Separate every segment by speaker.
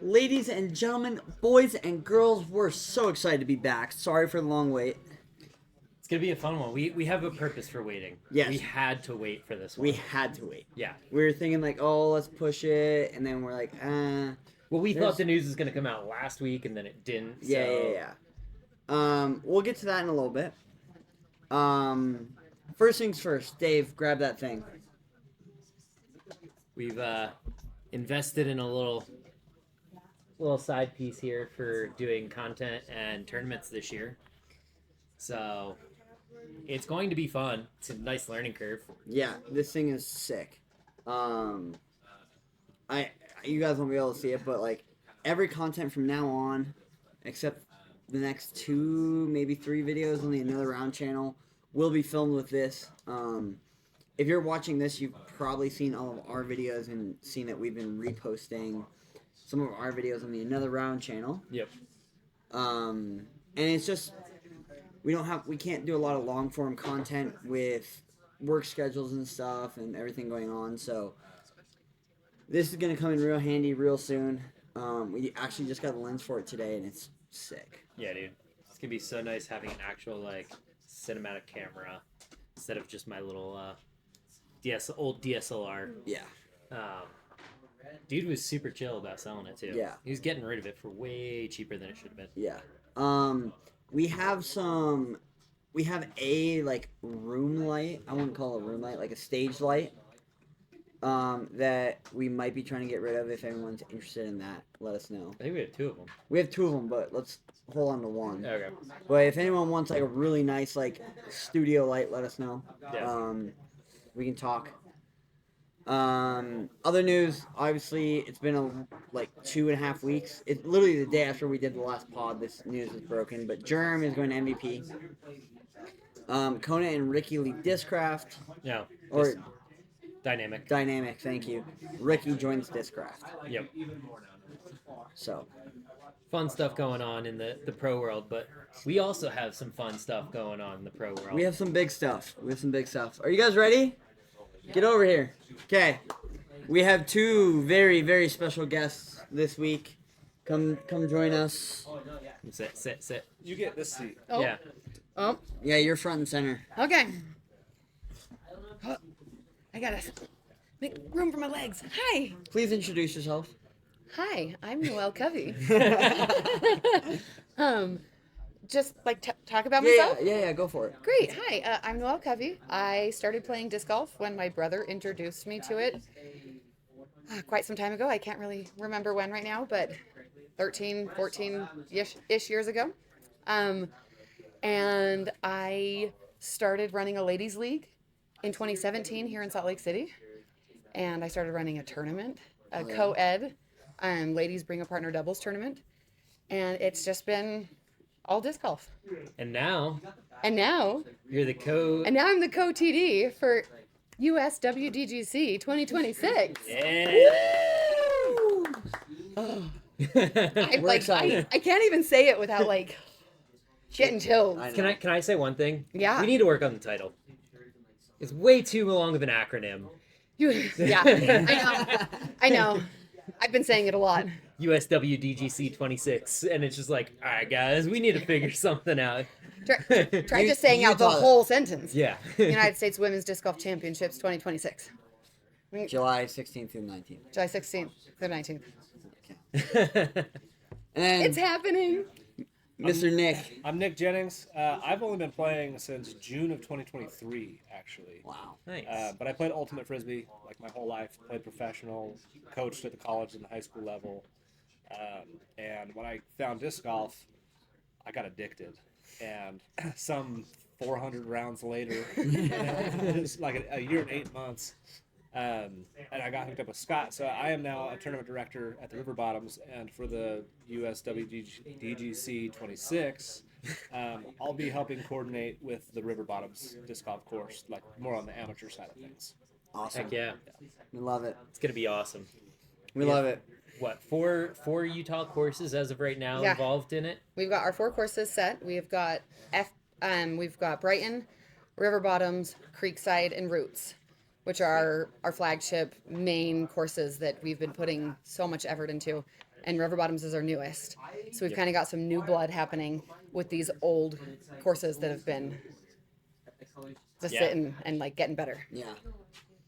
Speaker 1: Ladies and gentlemen, boys and girls, we're so excited to be back. Sorry for the long wait.
Speaker 2: It's going to be a fun one. We have a purpose for waiting.
Speaker 1: Yes.
Speaker 2: We had to wait for this one.
Speaker 1: We had to wait.
Speaker 2: Yeah.
Speaker 1: We were thinking like, oh, let's push it, and then we're like,
Speaker 2: Well, we thought the news was going to come out last week, and then it didn't.
Speaker 1: Yeah. We'll get to that in a little bit. First things first, Dave, grab that thing.
Speaker 2: We've invested in a little side piece here for doing content and tournaments this year. So it's going to be fun. It's a nice learning curve.
Speaker 1: Yeah, this thing is sick. You guys won't be able to see it, but like every content from now on, except the next 2, maybe 3 videos on the Another Round channel, will be filmed with this. If you're watching this, you've probably seen all of our videos and seen that we've been reposting some of our videos on the Another Round channel.
Speaker 2: Yep.
Speaker 1: And it's just we can't do a lot of long form content with work schedules and stuff and everything going on. So this is gonna come in real handy real soon. We actually just got a lens for it today, and it's sick.
Speaker 2: Yeah, dude. It's gonna be so nice having an actual like cinematic camera instead of just my little old DSLR.
Speaker 1: Yeah.
Speaker 2: Dude was super chill about selling it too.
Speaker 1: Yeah.
Speaker 2: He was getting rid of it for way cheaper than it should have been.
Speaker 1: Yeah. We have a like room light. I wouldn't call it a room light, like a stage light. That we might be trying to get rid of. If anyone's interested in that, let us know.
Speaker 2: I think we have 2 of them.
Speaker 1: We have 2 of them, but let's hold on to one.
Speaker 2: Okay.
Speaker 1: But if anyone wants like a really nice like studio light, let us know.
Speaker 2: Yeah.
Speaker 1: We can talk. Other news, obviously, it's been like 2.5 weeks. It's literally the day after we did the last pod. This news is broken, but Germ is going to MVP. Kona and Ricky lead Discraft.
Speaker 2: Yeah.
Speaker 1: Or
Speaker 2: Dynamic.
Speaker 1: Thank you. Ricky joins Discraft.
Speaker 2: Yep.
Speaker 1: So.
Speaker 2: Fun stuff going on in the pro world, but we also have some fun stuff going on in the pro world.
Speaker 1: We have some big stuff. Are you guys ready? Get over here. Okay. We have 2 very, very special guests this week. Come join us.
Speaker 2: Sit.
Speaker 3: You get this seat.
Speaker 4: Oh.
Speaker 2: Yeah.
Speaker 4: Oh.
Speaker 1: Yeah, you're front and center.
Speaker 4: Okay. I gotta make room for my legs. Hi.
Speaker 1: Please introduce yourself.
Speaker 4: Hi, I'm Noelle Covey. Just like talk about myself?
Speaker 1: Yeah, go for it.
Speaker 4: Great. Hi, I'm Noelle Covey. I started playing disc golf when my brother introduced me to it quite some time ago. I can't really remember when right now, but 13, 14-ish years ago. And I started running a ladies' league in 2017 here in Salt Lake City. And I started running a tournament, a co-ed, ladies bring a partner doubles tournament. And it's just been all disc golf.
Speaker 2: And now
Speaker 4: you're
Speaker 2: the co.
Speaker 4: And now I'm the co-TD for USWDGC 2026.
Speaker 2: Yeah.
Speaker 1: We're excited.
Speaker 4: I can't even say it without like getting chills.
Speaker 2: Can I say one thing?
Speaker 4: Yeah.
Speaker 2: We need to work on the title. It's way too long of an acronym.
Speaker 4: Yeah, I know. I've been saying it a lot.
Speaker 2: USWDGC 26, and it's just like, all right, guys, we need to figure something out.
Speaker 4: Try just saying out the whole sentence.
Speaker 2: Yeah.
Speaker 4: United States Women's Disc Golf Championships 2026.
Speaker 1: July 16th through 19th.
Speaker 4: July 16th through 19th.
Speaker 1: Okay. And
Speaker 4: It's happening.
Speaker 1: Mr. Nick.
Speaker 3: I'm Nick Jennings. I've only been playing since June of 2023, actually.
Speaker 1: Wow.
Speaker 2: Nice.
Speaker 3: But I played Ultimate Frisbee like my whole life. Played professional, coached at the college and the high school level. And when I found disc golf, I got addicted. And some 400 rounds later, it's like a year and 8 months, and I got hooked up with Scott. So I am now a tournament director at the River Bottoms, and for the USWDGC 26, I'll be helping coordinate with the River Bottoms disc golf course, like more on the amateur side of things.
Speaker 1: Awesome.
Speaker 2: Heck yeah.
Speaker 1: We love it.
Speaker 2: It's going to be awesome.
Speaker 1: We love it.
Speaker 2: What, four Utah courses as of right now involved in it?
Speaker 4: We've got our 4 courses set. We've got Brighton, River Bottoms, Creekside, and Roots. which are our flagship main courses that we've been putting so much effort into. And River Bottoms is our newest. So we've kind of got some new blood happening with these old courses that have been just sitting and like getting better.
Speaker 1: Yeah.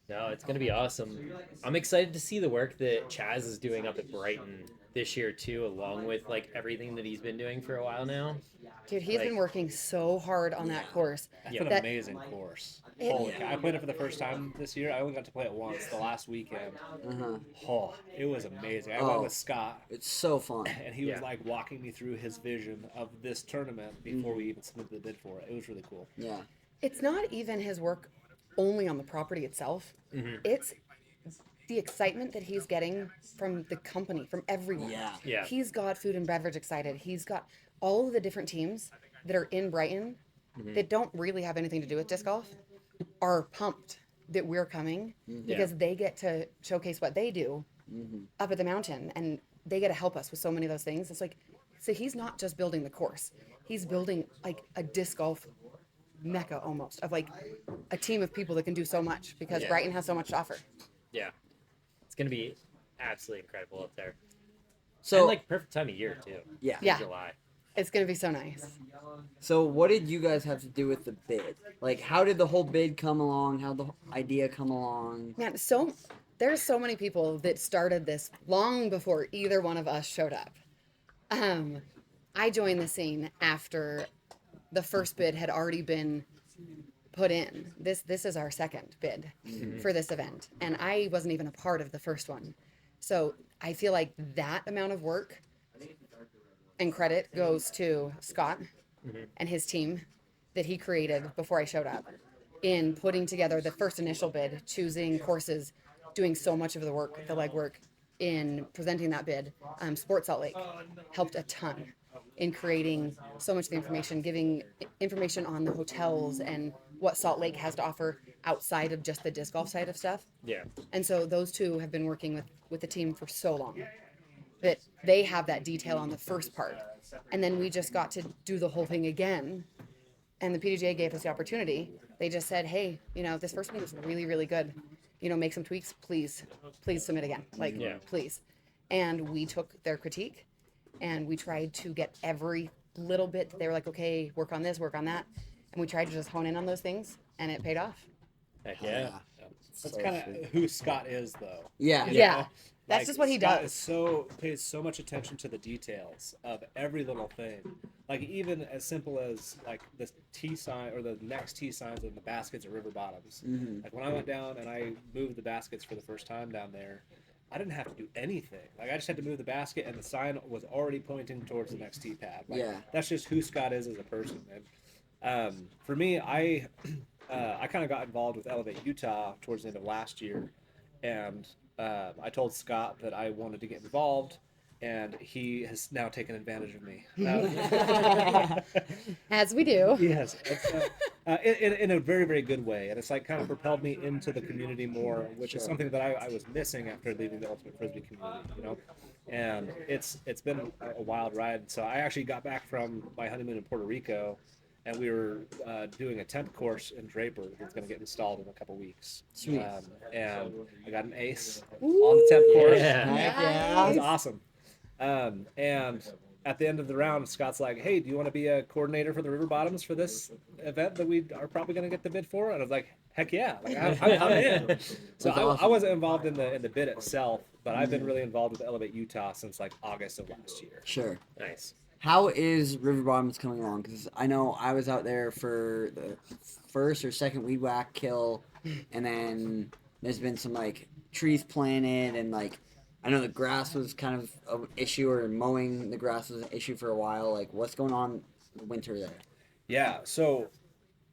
Speaker 2: No, it's going to be awesome. I'm excited to see the work that Chaz is doing up at Brighton this year too, along with like everything that he's been doing for a while now.
Speaker 4: Dude, he's
Speaker 2: Like-
Speaker 4: be working so hard on that course.
Speaker 3: That's an amazing course. Holy cow. I played it for the first time this year. I only got to play it once, the last weekend. Oh, it was amazing. I went with Scott,
Speaker 1: It's so fun.
Speaker 3: and he was
Speaker 2: Yeah.
Speaker 3: like walking me through his vision of this tournament before we even submitted the bid for it. It was really cool.
Speaker 1: Yeah.
Speaker 4: It's not even his work only on the property itself. It's the excitement that he's getting from the company, from everyone.
Speaker 1: Yeah.
Speaker 2: Yeah.
Speaker 4: He's got food and beverage excited. He's got all of the different teams that are in Brighton that don't really have anything to do with disc golf are pumped that we're coming because they get to showcase what they do up at the mountain, and they get to help us with so many of those things. It's like, so he's not just building the course. He's building like a disc golf mecca almost, of like a team of people that can do so much because Brighton has so much to offer.
Speaker 2: Yeah. It's going to be absolutely incredible up there.
Speaker 1: So
Speaker 2: And like perfect time of year too.
Speaker 1: yeah.
Speaker 4: Yeah.
Speaker 2: July.
Speaker 4: It's going to be so nice.
Speaker 1: So what did you guys have to do with the bid? Like, how did the whole bid come along? How the idea come along?
Speaker 4: Man, there's so many people that started this long before either one of us showed up. I joined the scene after the first bid had already been put in. This is our second bid for this event, and I wasn't even a part of the first one. So I feel like that amount of work and credit goes to Scott and his team that he created before I showed up in putting together the first initial bid, choosing courses, doing so much of the work, the legwork in presenting that bid. Sports Salt Lake helped a ton in creating so much of the information, giving information on the hotels and what Salt Lake has to offer outside of just the disc golf side of stuff.
Speaker 2: Yeah.
Speaker 4: And so those two have been working with the team for so long that they have that detail on the first part. And then we just got to do the whole thing again. And the PDGA gave us the opportunity. They just said, hey, this first one was really, really good. Make some tweaks, please submit again. Please. And we took their critique and we tried to get every little bit. They were like, okay, work on this, work on that. And we tried to just hone in on those things, and it paid off.
Speaker 2: Heck yeah.
Speaker 3: That's kind of who Scott is, though.
Speaker 1: Yeah.
Speaker 3: You
Speaker 4: Yeah.
Speaker 3: know?
Speaker 4: That's just what he
Speaker 3: Scott
Speaker 4: does.
Speaker 3: pays so much attention to the details of every little thing. Like even as simple as like the T sign or the next T signs in the baskets at River Bottoms. Like when I went down and I moved the baskets for the first time down there, I didn't have to do anything. Like I just had to move the basket and the sign was already pointing towards the next tee pad. Like,
Speaker 1: Yeah.
Speaker 3: That's just who Scott is as a person. And for me, I kind of got involved with Elevate Utah towards the end of last year, and I told Scott that I wanted to get involved, and he has now taken advantage of me.
Speaker 4: As we do.
Speaker 3: Yes, it's, in a very, very good way, and it's like kind of propelled me into the community more, which is something that I was missing after leaving the Ultimate Frisbee community, And it's been a wild ride. So I actually got back from my honeymoon in Puerto Rico, and we were doing a temp course in Draper that's going to get installed in a couple weeks.
Speaker 1: Sweet.
Speaker 3: And I got an ace on the temp course.
Speaker 2: Yeah.
Speaker 3: It was awesome. And at the end of the round, Scott's like, hey, do you want to be a coordinator for the River Bottoms for this event that we are probably going to get the bid for? And I was like, heck yeah, like, I'm in. So I wasn't involved in the bid itself, but I've been really involved with Elevate Utah since like August of last year.
Speaker 1: Sure.
Speaker 2: Nice.
Speaker 1: How is River Bottoms coming along? Because I know I was out there for the first or second weed whack kill, and then there's been some like trees planted, and like I know the grass was kind of an issue, or mowing the grass was an issue for a while. Like, what's going on in the winter there?
Speaker 3: Yeah, so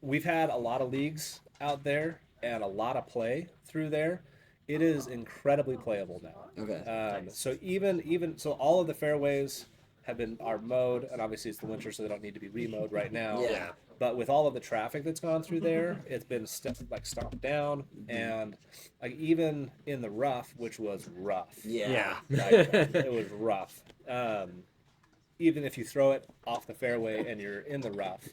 Speaker 3: we've had a lot of leagues out there and a lot of play through there. It is incredibly playable now.
Speaker 1: Okay.
Speaker 3: So even so, all of the fairways are mowed, and obviously it's the winter, so they don't need to be remowed right now.
Speaker 1: Yeah.
Speaker 3: But with all of the traffic that's gone through there, it's been stomped down, and like even in the rough, which was rough.
Speaker 1: Yeah.
Speaker 3: Like, it was rough. Even if you throw it off the fairway and you're in the rough,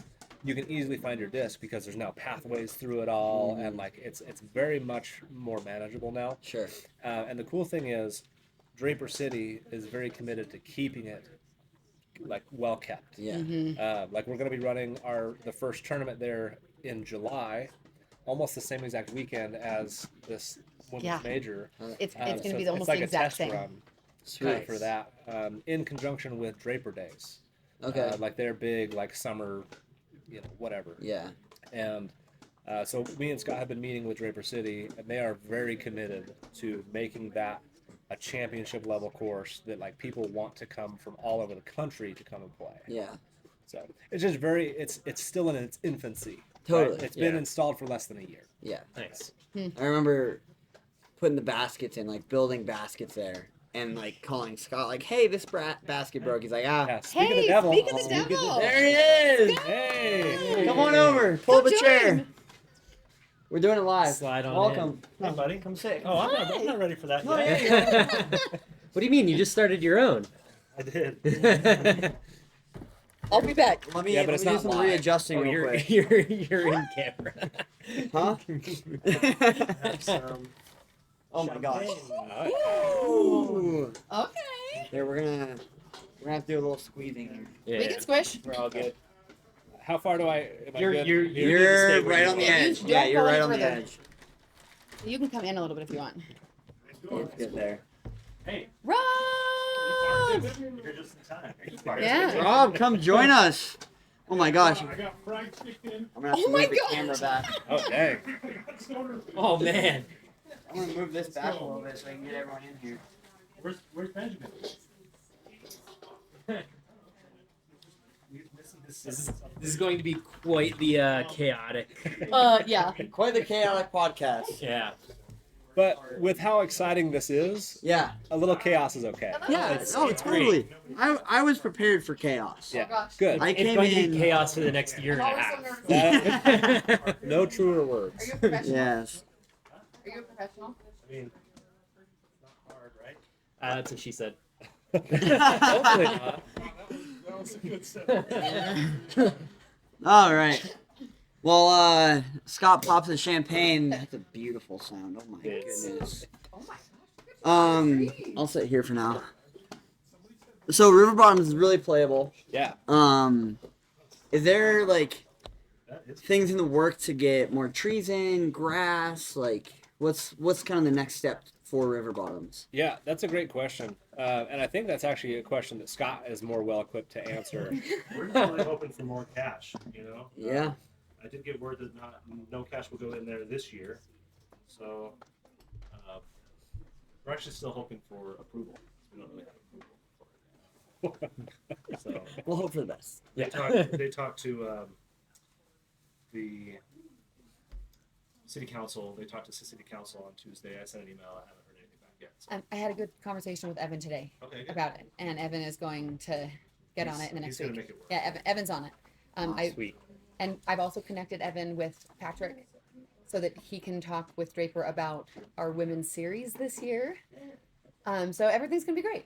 Speaker 3: you can easily find your disc because there's now pathways through it all, and like it's very much more manageable now.
Speaker 1: Sure.
Speaker 3: And the cool thing is, Draper City is very committed to keeping it like well kept.
Speaker 1: Yeah.
Speaker 3: Like we're going to be running the first tournament there in July, almost the same exact weekend as this women's
Speaker 4: Yeah.
Speaker 3: major.
Speaker 4: It's
Speaker 3: So
Speaker 4: going to be
Speaker 3: it's
Speaker 4: almost
Speaker 3: like
Speaker 4: the
Speaker 3: a
Speaker 4: exact
Speaker 3: test
Speaker 4: same.
Speaker 3: run
Speaker 1: Sweet.
Speaker 3: for that, in conjunction with Draper Days.
Speaker 1: Okay.
Speaker 3: Like their big like summer, whatever.
Speaker 1: Yeah.
Speaker 3: And so me and Scott have been meeting with Draper City, and they are very committed to making that a championship level course that like people want to come from all over the country to come and play.
Speaker 1: Yeah.
Speaker 3: So it's just it's still in its infancy.
Speaker 1: Totally.
Speaker 3: Right? It's been
Speaker 2: Yeah.
Speaker 3: installed for less than a year.
Speaker 1: Yeah.
Speaker 2: Nice.
Speaker 1: I remember putting the baskets in, like building baskets there, and like calling Scott, like, "Hey, this basket broke." He's like,
Speaker 3: Yeah, speak of the
Speaker 4: Hey,
Speaker 3: devil.
Speaker 4: speak of the
Speaker 3: Speak of the
Speaker 4: devil.
Speaker 1: There he is.
Speaker 3: Hey.
Speaker 1: Come on over. Pull up a
Speaker 4: Come
Speaker 1: chair.
Speaker 4: join.
Speaker 1: We're doing it live.
Speaker 2: Slide on
Speaker 1: Welcome.
Speaker 5: Hey, buddy.
Speaker 1: Come sit.
Speaker 5: Oh, I'm not ready for that
Speaker 1: No,
Speaker 5: yet.
Speaker 1: yeah.
Speaker 2: What do you mean? You just started your own?
Speaker 5: I did.
Speaker 4: I'll be back.
Speaker 1: Let me,
Speaker 3: Yeah, but
Speaker 1: let
Speaker 3: it's
Speaker 1: me do
Speaker 3: not
Speaker 1: some
Speaker 3: live.
Speaker 1: readjusting
Speaker 2: Oh,
Speaker 1: real
Speaker 2: you're
Speaker 1: quick.
Speaker 2: you're in camera.
Speaker 1: Huh?
Speaker 5: Have some
Speaker 1: Oh my gosh.
Speaker 5: champagne.
Speaker 1: Ooh.
Speaker 4: Okay.
Speaker 1: There, we're gonna have to do a little squeezing here.
Speaker 2: Yeah.
Speaker 4: We can squish.
Speaker 3: We're all good. How far do I? Am I
Speaker 2: You're-
Speaker 3: good?
Speaker 2: you're-
Speaker 3: You need to
Speaker 1: You're
Speaker 3: stay where
Speaker 1: right
Speaker 3: you
Speaker 1: on the
Speaker 3: are.
Speaker 1: edge.
Speaker 4: Don't
Speaker 1: Yeah, you're
Speaker 4: go
Speaker 1: right
Speaker 4: any
Speaker 1: on the
Speaker 4: further.
Speaker 1: edge.
Speaker 4: You can come in a little bit if you want.
Speaker 1: It's good there.
Speaker 5: Hey,
Speaker 4: Rob!
Speaker 5: you're just in time.
Speaker 4: Yeah.
Speaker 1: Rob, come join us. Oh my gosh.
Speaker 6: I got fried chicken.
Speaker 1: I'm gonna have
Speaker 4: Oh
Speaker 1: to
Speaker 4: my
Speaker 1: move the
Speaker 4: gosh.
Speaker 1: camera back.
Speaker 3: Oh dang!
Speaker 2: Oh man.
Speaker 1: I'm gonna move this back a little bit so I can get everyone in here.
Speaker 6: Where's Benjamin?
Speaker 2: This is going to be quite the chaotic.
Speaker 4: Yeah.
Speaker 1: Quite the chaotic podcast.
Speaker 2: Yeah.
Speaker 3: But with how exciting this is,
Speaker 1: Yeah.
Speaker 3: a little chaos is okay.
Speaker 1: Yeah.
Speaker 2: It's
Speaker 1: totally. I was prepared for chaos.
Speaker 3: Yeah,
Speaker 4: gosh.
Speaker 3: good.
Speaker 1: I
Speaker 2: It's
Speaker 1: came
Speaker 2: going to
Speaker 1: in.
Speaker 2: be chaos for the next year and a
Speaker 4: I'm
Speaker 2: half.
Speaker 4: always so nervous.
Speaker 3: That- no truer
Speaker 4: Are
Speaker 3: words.
Speaker 4: you a professional?
Speaker 1: Yes.
Speaker 4: Are you a professional?
Speaker 5: I mean, it's not hard, right?
Speaker 2: That's what she said.
Speaker 3: Hopefully not.
Speaker 6: That was a good set.
Speaker 1: All right. Well, Scott pops the champagne. That's a beautiful sound. Oh my goodness.
Speaker 4: Oh my gosh.
Speaker 1: I'll sit here for now. So River Bottoms is really playable.
Speaker 3: Yeah.
Speaker 1: Is there like
Speaker 5: That is
Speaker 1: things in the work to get more trees in, grass? Like, what's kind of the next step for River Bottoms?
Speaker 3: Yeah, that's a great question, and I think that's actually a question that Scott is more well equipped to answer.
Speaker 5: We're just really hoping for more cash, you know?
Speaker 1: Yeah.
Speaker 5: I did get word that no cash will go in there this year. So we're actually still hoping for approval. We don't really have approval. So
Speaker 1: We'll hope for the best.
Speaker 5: they talked to the city council. They talked to the city council on Tuesday. I sent an email. I haven't heard anything back yet. So.
Speaker 4: I had a good conversation with Evan today
Speaker 5: Okay, good.
Speaker 4: about it, and Evan is going to get on it in the next
Speaker 5: He's
Speaker 4: week.
Speaker 5: gonna make it work.
Speaker 4: Yeah, Evan's on it.
Speaker 2: Sweet.
Speaker 4: And I've also connected Evan with Patrick so that he can talk with Draper about our women's series this year. So everything's gonna be great.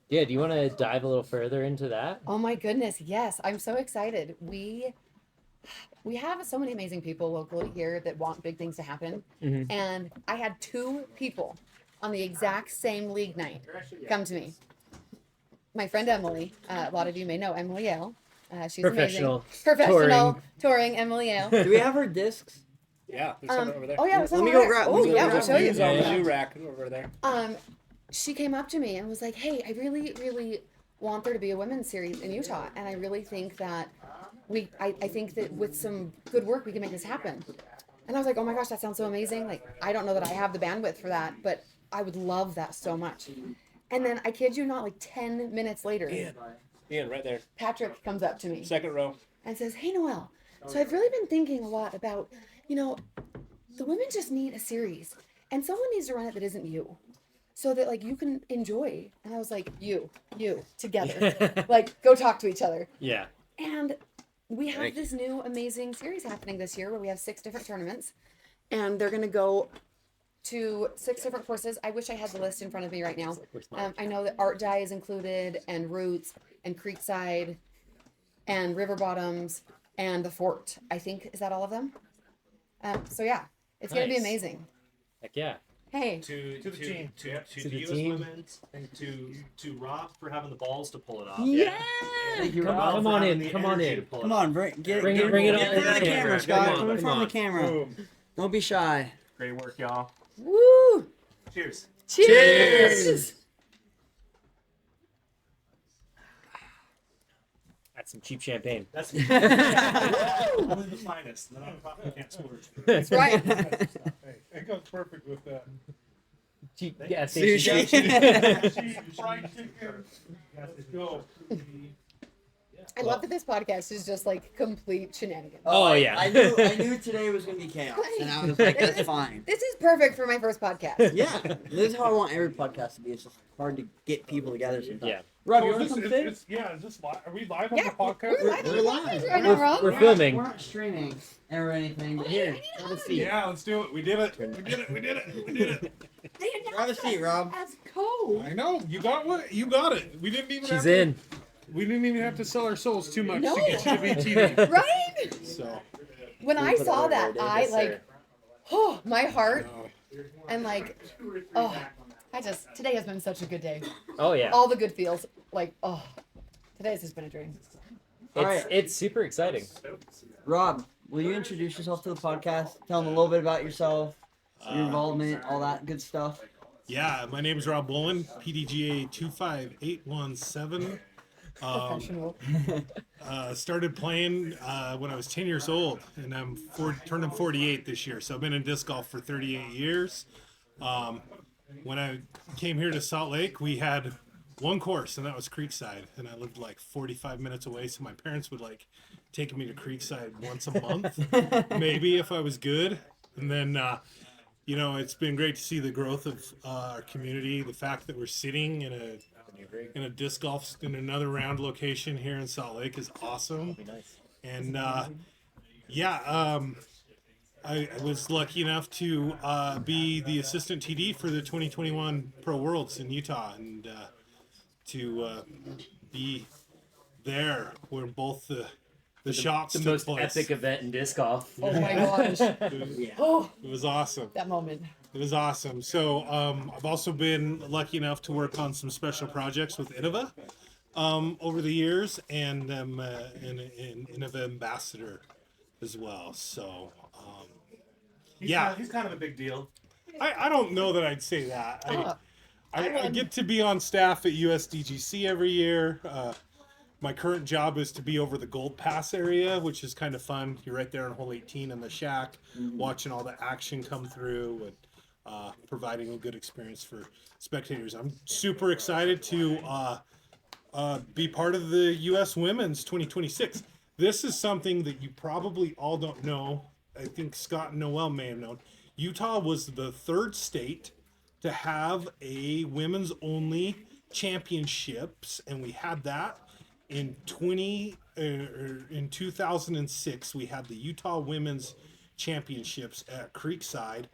Speaker 2: Yeah. Do you want to dive a little further into that?
Speaker 4: Oh my goodness, yes. I'm so excited. We have so many amazing people locally here that want big things to happen.
Speaker 2: Mhm.
Speaker 4: And I had 2 people on the exact same league night come to me. My friend Emily, a lot of you may know Emily Yale. She's
Speaker 2: Professional
Speaker 4: amazing. Professional touring Emily Yale.
Speaker 1: Do we have her discs?
Speaker 3: Yeah, there's someone over there.
Speaker 4: Oh yeah,
Speaker 1: Let
Speaker 4: there's
Speaker 1: me
Speaker 4: someone
Speaker 1: go
Speaker 4: over
Speaker 1: grab-
Speaker 4: there.
Speaker 1: let
Speaker 4: Oh
Speaker 1: me go
Speaker 4: yeah,
Speaker 1: grab
Speaker 4: I'll show you.
Speaker 3: He's on the
Speaker 2: Yeah.
Speaker 3: new rack over there.
Speaker 4: She came up to me and was like, "Hey, I really, really want there to be a women's series in Utah, and I really think that I think that with some good work we can make this happen." And I was like, "Oh my gosh, that sounds so amazing! Like, I don't know that I have the bandwidth for that, but I would love that so much." And then I kid you not, like 10 minutes later,
Speaker 3: Ian, right there,
Speaker 4: Patrick comes up to me
Speaker 3: second row.
Speaker 4: and says, "Hey, Noelle, so I've really been thinking a lot about, the women just need a series, and someone needs to run it that isn't you, so that like you can enjoy." And I was like, you, together, like go talk to each other.
Speaker 2: Yeah.
Speaker 4: And we have this new amazing series happening this year where we have 6 different tournaments, and they're gonna go to 6 different courses. I wish I had the list in front of me right now. I know that Art Dye is included, and Roots, and Creekside, and River Bottoms, and the Fort. I think, is that all of them? So yeah, it's gonna be
Speaker 2: Nice.
Speaker 4: amazing.
Speaker 2: Heck yeah.
Speaker 4: Hey,
Speaker 5: To
Speaker 3: the team.
Speaker 5: to
Speaker 2: To the
Speaker 5: US
Speaker 2: team.
Speaker 5: Women's and to Rob for having the balls to pull it off.
Speaker 2: Yeah.
Speaker 1: Thank you,
Speaker 2: Come,
Speaker 1: Rob.
Speaker 2: come
Speaker 5: For
Speaker 2: on
Speaker 5: having
Speaker 2: in.
Speaker 5: the
Speaker 2: Come on
Speaker 5: energy
Speaker 2: in.
Speaker 5: to pull it
Speaker 1: Come
Speaker 5: off.
Speaker 1: on, bring it
Speaker 2: Bring it on
Speaker 1: in front of the
Speaker 2: camera.
Speaker 1: camera,
Speaker 2: Come
Speaker 1: Scott.
Speaker 2: on,
Speaker 1: Come in
Speaker 2: come
Speaker 1: front
Speaker 2: on.
Speaker 1: of the camera.
Speaker 3: Boom.
Speaker 1: Don't be shy.
Speaker 5: Great work, y'all.
Speaker 4: woo!
Speaker 5: Cheers.
Speaker 4: Cheers!
Speaker 2: That's some cheap champagne.
Speaker 5: That's only the finest. Then I can't splurge.
Speaker 4: That's right.
Speaker 6: Hey, it goes perfect with that.
Speaker 2: Cheap gas station.
Speaker 1: Sushi.
Speaker 6: Cheese, fried chicken. Let's go.
Speaker 4: I love that this podcast is just like complete shenanigans.
Speaker 2: Oh, yeah.
Speaker 1: I knew today was gonna be chaos, and I was like, that's fine.
Speaker 4: This is perfect for my first podcast.
Speaker 1: Yeah, this is how I want every podcast to be. It's just hard to get people together sometimes.
Speaker 2: Yeah.
Speaker 1: Rob,
Speaker 6: So
Speaker 1: you
Speaker 6: is
Speaker 1: want to
Speaker 6: this-
Speaker 1: come
Speaker 6: is-
Speaker 1: sit?
Speaker 6: is- yeah, is this live? Are we live on
Speaker 4: Yeah,
Speaker 6: the podcast?
Speaker 4: we're live on
Speaker 1: We're
Speaker 4: the
Speaker 1: live.
Speaker 4: podcast right now, Rob.
Speaker 2: We're filming.
Speaker 1: We're not streaming or anything, but here, grab a seat.
Speaker 6: Yeah, let's do it. We did it. We did it. We did it. We did it.
Speaker 1: Grab a seat, Rob.
Speaker 4: As code.
Speaker 6: I know. You got what? You got it. We didn't even.
Speaker 2: She's
Speaker 6: have to,
Speaker 2: in.
Speaker 6: We didn't even have to sell our souls too much
Speaker 4: No.
Speaker 6: to get you to be TV.
Speaker 4: Right?
Speaker 6: So.
Speaker 4: When I
Speaker 1: Put it
Speaker 4: saw
Speaker 1: over
Speaker 4: that,
Speaker 1: there,
Speaker 4: I
Speaker 2: Yes,
Speaker 4: like,
Speaker 2: sir.
Speaker 4: oh, my heart,
Speaker 6: uh,
Speaker 4: and like, oh, today has been such a good day.
Speaker 2: Oh yeah.
Speaker 4: All the good feels, like, oh, today's just been a dream.
Speaker 1: All right.
Speaker 2: It's super exciting.
Speaker 1: Rob, will you introduce yourself to the podcast? Tell them a little bit about yourself, your involvement, all that good stuff.
Speaker 7: Yeah, my name is Rob Bullen, PDGA 25817.
Speaker 4: Professional.
Speaker 7: Started playing when I was 10 years old, and I'm turning 48 this year. So I've been in disc golf for 38 years. When I came here to Salt Lake, we had one course, and that was Creekside, and I lived like 45 minutes away. So my parents would like take me to Creekside once a month, maybe if I was good. And then, you know, it's been great to see the growth of our community. The fact that we're sitting in a disc golf in another round location here in Salt Lake is awesome.
Speaker 2: Nice.
Speaker 7: And I was lucky enough to be the assistant TD for the 2021 Pro Worlds in Utah, and to be there where both the shots
Speaker 2: The
Speaker 7: took
Speaker 2: most
Speaker 7: place.
Speaker 2: epic event in disc golf.
Speaker 4: Oh my gosh.
Speaker 1: Yeah.
Speaker 4: Oh,
Speaker 7: It was awesome.
Speaker 4: that moment.
Speaker 7: It was awesome. So I've also been lucky enough to work on some special projects with Innova over the years, and I'm an Innova ambassador as well. So yeah,
Speaker 5: He's kind of a big deal.
Speaker 7: I don't know that I'd say that. I get to be on staff at USDGC every year. My current job is to be over the Gold Pass area, which is kind of fun. You're right there on hole 18 in the shack, watching all the action come through and providing a good experience for spectators. I'm super excited to be part of the U.S. Women's 2026. This is something that you probably all don't know. I think Scott and Noel may have known. Utah was the third state to have a women's only championships, and we had that in 2006. We had the Utah Women's Championships at Creekside,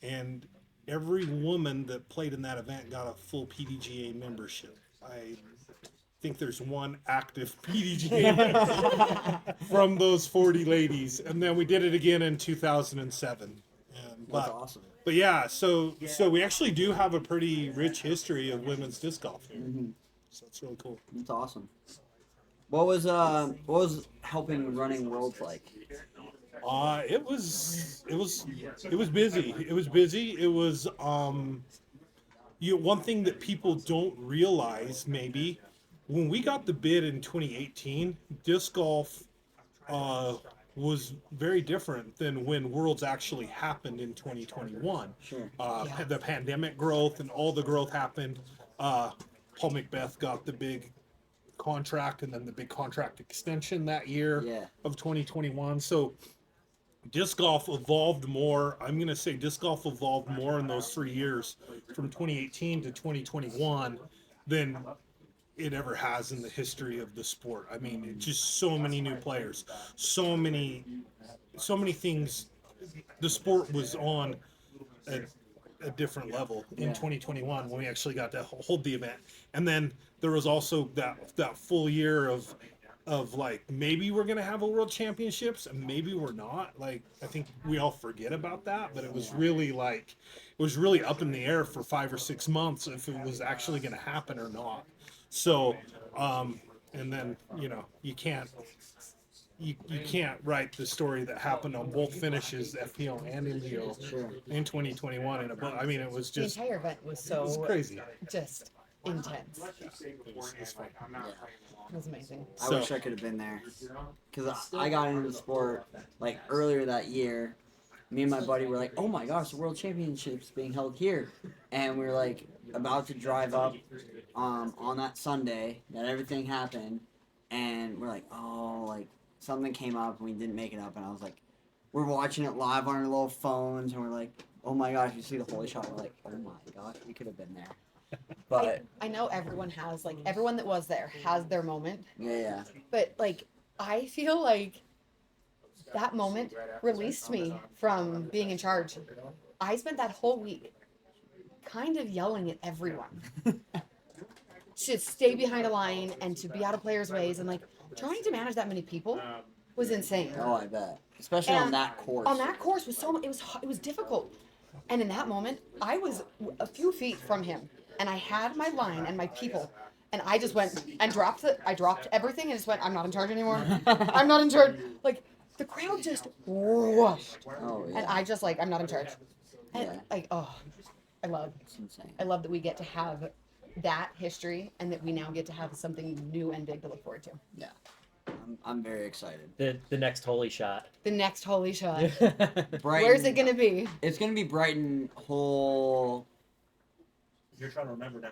Speaker 7: and every woman that played in that event got a full PDGA membership. I think there's one active PDGA member from those 40 ladies, and then we did it again in 2007.
Speaker 1: That's awesome.
Speaker 7: But yeah, so we actually do have a pretty rich history of women's disc golf here. So it's really cool.
Speaker 1: That's awesome. What was helping running Worlds like?
Speaker 7: It was busy. It was busy. It was one thing that people don't realize maybe when we got the bid in 2018, disc golf was very different than when Worlds actually happened in 2021.
Speaker 1: Sure.
Speaker 7: The pandemic growth and all the growth happened. Paul Macbeth got the big contract and then the big contract extension that year of 2021. So disc golf evolved more. I'm going to say disc golf evolved more in those 3 years from 2018 to 2021 than it ever has in the history of the sport. I mean, it's just so many new players, so many things. The sport was on a different level in 2021 when we actually got to hold the event. And then there was also that full year of of like maybe we're gonna have a world championships and maybe we're not. Like I think we all forget about that, but it was really up in the air for 5 or 6 months if it was actually gonna happen or not. So and then you can't write the story that happened on both finishes, FPO and Indio, in 2021 in a book. I mean, it was
Speaker 4: The
Speaker 7: just
Speaker 4: entire event was
Speaker 7: it was
Speaker 4: so
Speaker 7: crazy.
Speaker 4: just intense.
Speaker 7: It was fun.
Speaker 4: It was amazing.
Speaker 1: I wish I could have been there, because I got into the sport like earlier that year. Me and my buddy were like, "Oh my gosh, the World Championships being held here," and we were like about to drive up on that Sunday that everything happened, and we're like, "Oh, like something came up and we didn't make it up," and I was like, we're watching it live on our little phones, and we're like, "Oh my gosh, you see the holy shot?" We're like, "Oh my gosh, we could have been there." But
Speaker 4: I know everyone has, like, everyone that was there has their moment,
Speaker 1: yeah.
Speaker 4: but like I feel like that moment released me from being in charge. I spent that whole week kind of yelling at everyone to stay behind a line and to be out of players' ways, and like trying to manage that many people was insane.
Speaker 1: Oh, I bet. Especially on
Speaker 4: And
Speaker 1: that course.
Speaker 4: On that course was it was difficult. And in that moment, I was a few feet from him, and I had my line and my people, and I just went and I dropped everything and just went, "I'm not in charge anymore. I'm not in charge." Like the crowd just rushed,
Speaker 1: Oh, yeah.
Speaker 4: and I just like, "I'm not in charge." And
Speaker 1: Yeah.
Speaker 4: like, oh,
Speaker 1: It's insane.
Speaker 4: I love that we get to have that history and that we now get to have something new and big to look forward to.
Speaker 1: Yeah. I'm very excited.
Speaker 2: The next holy shot.
Speaker 4: The next holy shot.
Speaker 1: Brighton,
Speaker 4: Where's it gonna be?
Speaker 1: It's gonna be Brighton hole.
Speaker 5: You're trying to remember now.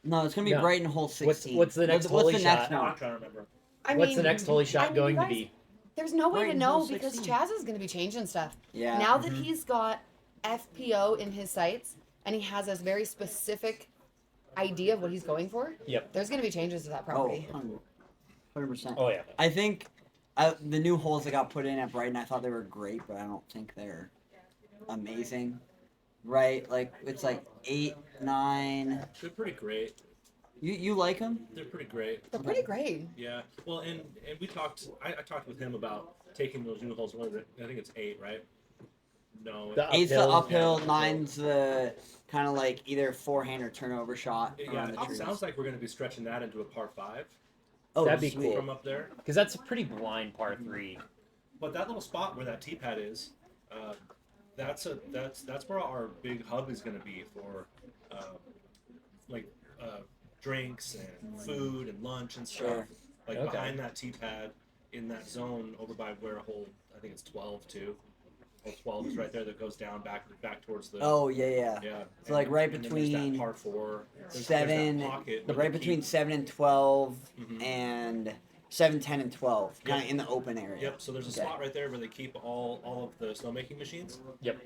Speaker 1: No, it's gonna be
Speaker 2: No.
Speaker 1: Brighton hole 16.
Speaker 2: What's the next holy
Speaker 1: the next
Speaker 2: shot?
Speaker 5: I'm
Speaker 1: one?
Speaker 5: trying to remember.
Speaker 2: What's the next holy shot going
Speaker 4: you
Speaker 2: to
Speaker 4: guys-
Speaker 2: be?
Speaker 4: There's no way to
Speaker 1: Brighton
Speaker 4: know
Speaker 1: hole
Speaker 4: because
Speaker 1: 16.
Speaker 4: Chaz is gonna be changing stuff.
Speaker 1: Yeah.
Speaker 4: Now that he's got FPO in his sights and he has a very specific idea of what he's going for,
Speaker 2: Yep.
Speaker 4: there's gonna be changes to that
Speaker 1: Oh,
Speaker 4: property.
Speaker 1: 100%.
Speaker 2: Oh yeah.
Speaker 1: I think the new holes that got put in at Brighton, I thought they were great, but I don't think they're amazing. Right? Like, it's like 8, 9.
Speaker 5: They're pretty great.
Speaker 1: You like them?
Speaker 5: They're pretty great.
Speaker 4: They're pretty great.
Speaker 5: Yeah. Well, and we talked. I talked with him about taking those new holes. What is it? I think it's 8, right? No.
Speaker 2: The
Speaker 1: 8's the uphill,
Speaker 5: yeah.
Speaker 1: 9's the kind of like either forehand or turnover shot
Speaker 5: Yeah,
Speaker 1: around the
Speaker 5: it
Speaker 1: trees.
Speaker 5: sounds like we're going to be stretching that into a par 5
Speaker 1: Oh,
Speaker 2: That'd be
Speaker 1: sweet.
Speaker 2: cool.
Speaker 5: from up there.
Speaker 2: Because that's a pretty blind par 3.
Speaker 5: But that little spot where that tee pad is, that's where our big hub is going to be for, like drinks and food and lunch and stuff.
Speaker 1: Sure.
Speaker 5: Like
Speaker 2: Okay.
Speaker 5: behind that tee pad in that zone over by where hole, I think it's 12 too. Hole 12 is right there that goes down back towards the.
Speaker 1: Oh, yeah.
Speaker 5: Yeah.
Speaker 1: So, like, right
Speaker 5: and then there's
Speaker 1: between
Speaker 5: that par 4. There's
Speaker 1: 7,
Speaker 5: that pocket with
Speaker 1: right
Speaker 5: the
Speaker 1: between
Speaker 5: key.
Speaker 1: 7 and 12,
Speaker 5: Mhm.
Speaker 1: and 7, 10, and 12, kind of
Speaker 5: Yep.
Speaker 1: in the open area.
Speaker 5: Yep. So there's a
Speaker 1: Okay.
Speaker 5: spot right there where they keep all of the snowmaking machines.
Speaker 2: Yep.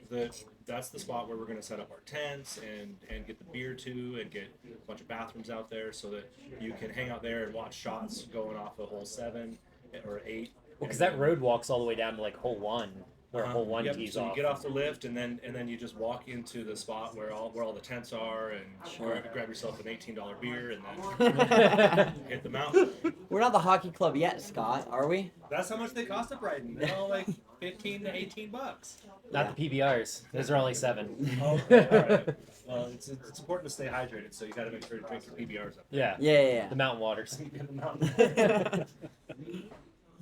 Speaker 5: That's the spot where we're going to set up our tents and get the beer to and get a bunch of bathrooms out there so that you can hang out there and watch shots going off of hole 7 or 8.
Speaker 2: Because that road walks all the way down to like hole 1, where hole 1
Speaker 5: Yep,
Speaker 2: tees
Speaker 5: so
Speaker 2: off.
Speaker 5: you get off the lift and then you just walk into the spot where all the tents are and
Speaker 1: Sure.
Speaker 5: grab yourself an $18 beer and then hit the mountain.
Speaker 1: We're not the hockey club yet, Scott, are we?
Speaker 5: That's how much they cost at Brighton. They're all like $15 to $18.
Speaker 2: Not the PBRs. Those are only 7.
Speaker 5: Okay, all right. Well, it's important to stay hydrated, so you got to make sure to drink your PBRs up.
Speaker 2: Yeah.
Speaker 1: Yeah.
Speaker 2: The mountain waters.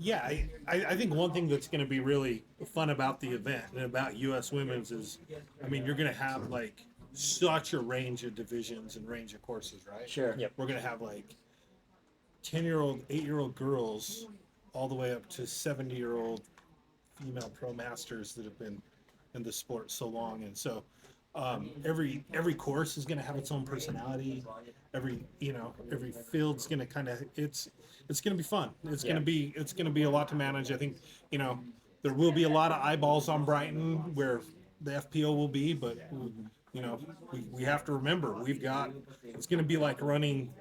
Speaker 7: Yeah, I think one thing that's going to be really fun about the event and about U.S. Women's is, I mean, you're going to have like such a range of divisions and range of courses, right?
Speaker 1: Sure.
Speaker 2: Yep.
Speaker 7: We're going to have like 10-year-old, 8-year-old girls all the way up to 70-year-old female pro masters that have been in the sport so long. And so every course is going to have its own personality. Every field's going to kind of, it's going to be fun. It's going to be a lot to manage. I think, there will be a lot of eyeballs on Brighton where the FPO will be, but we have to remember it's going to be like running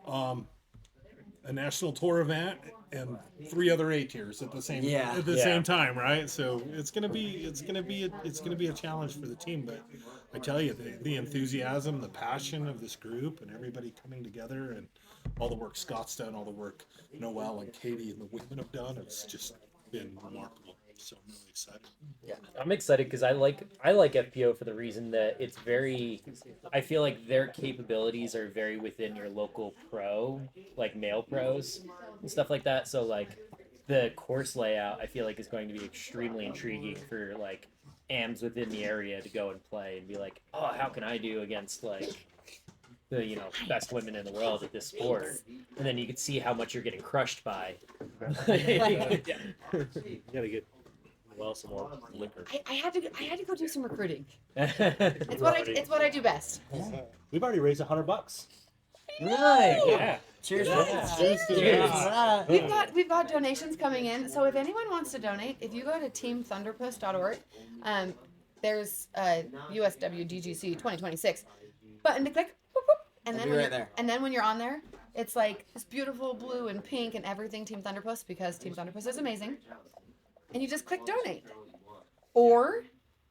Speaker 7: a national tour event and 3 other A tiers at the same same time, right? So it's gonna be a challenge for the team. But I tell you, the enthusiasm, the passion of this group, and everybody coming together and all the work Scott's done, all the work Noelle and Katie and the women have done. It's just been remarkable. So I'm really excited.
Speaker 2: Yeah, I'm excited because I like FPO for the reason that it's very. I feel like their capabilities are very within your local pro, like male pros and stuff like that. So like the course layout, I feel like is going to be extremely intriguing for like AMs within the area to go and play and be like, oh, how can I do against like the best women in the world at this sport, and then you can see how much you're getting crushed by.
Speaker 3: You gotta get some more liquor.
Speaker 4: I had to go do some recruiting.
Speaker 2: It's
Speaker 4: It's what I do best.
Speaker 3: We've already raised $100.
Speaker 1: Really?
Speaker 3: Yeah.
Speaker 1: Cheers.
Speaker 3: Yeah.
Speaker 1: Cheers.
Speaker 2: Cheers.
Speaker 4: We've got donations coming in. So if anyone wants to donate, if you go to teamthunderpuss.org, there's USWDGC 2026 button to click, whoop, whoop, and
Speaker 1: I'll
Speaker 4: then
Speaker 1: be
Speaker 4: when
Speaker 1: right
Speaker 4: you're,
Speaker 1: there.
Speaker 4: and then when you're on there, it's like this beautiful blue and pink and everything Team Thunderpuss, because Team Thunderpuss is amazing. And you just click donate, or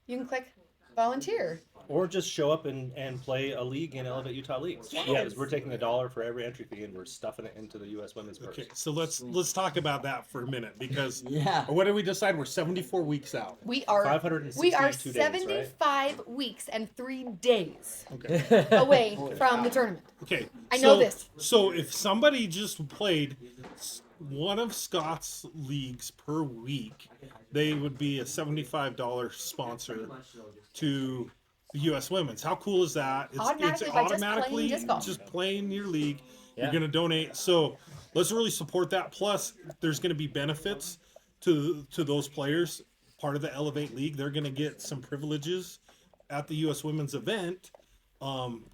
Speaker 4: you can click volunteer.
Speaker 3: Or just show up and play a league in Elevate Utah Leagues.
Speaker 4: Yes.
Speaker 3: Yeah, because we're taking $1 for every entry fee and we're stuffing it into the U.S. Women's purse.
Speaker 7: Okay, so let's talk about that for a minute because
Speaker 1: Yeah.
Speaker 7: what did we decide? We're 74 weeks out.
Speaker 4: We are
Speaker 3: 562 days, right?
Speaker 4: 75 weeks and 3 days
Speaker 7: Okay.
Speaker 4: away from the tournament.
Speaker 7: Okay.
Speaker 4: I know this.
Speaker 7: So if somebody just played one of Scott's leagues per week, they would be a $75 sponsor to the U.S. Women's. How cool is that? It's
Speaker 4: Automatically by just playing disc golf.
Speaker 7: just playing your league.
Speaker 2: Yeah.
Speaker 7: You're going to donate. So let's really support that. Plus, there's going to be benefits to those players. Part of the Elevate League, they're going to get some privileges at the U.S. Women's event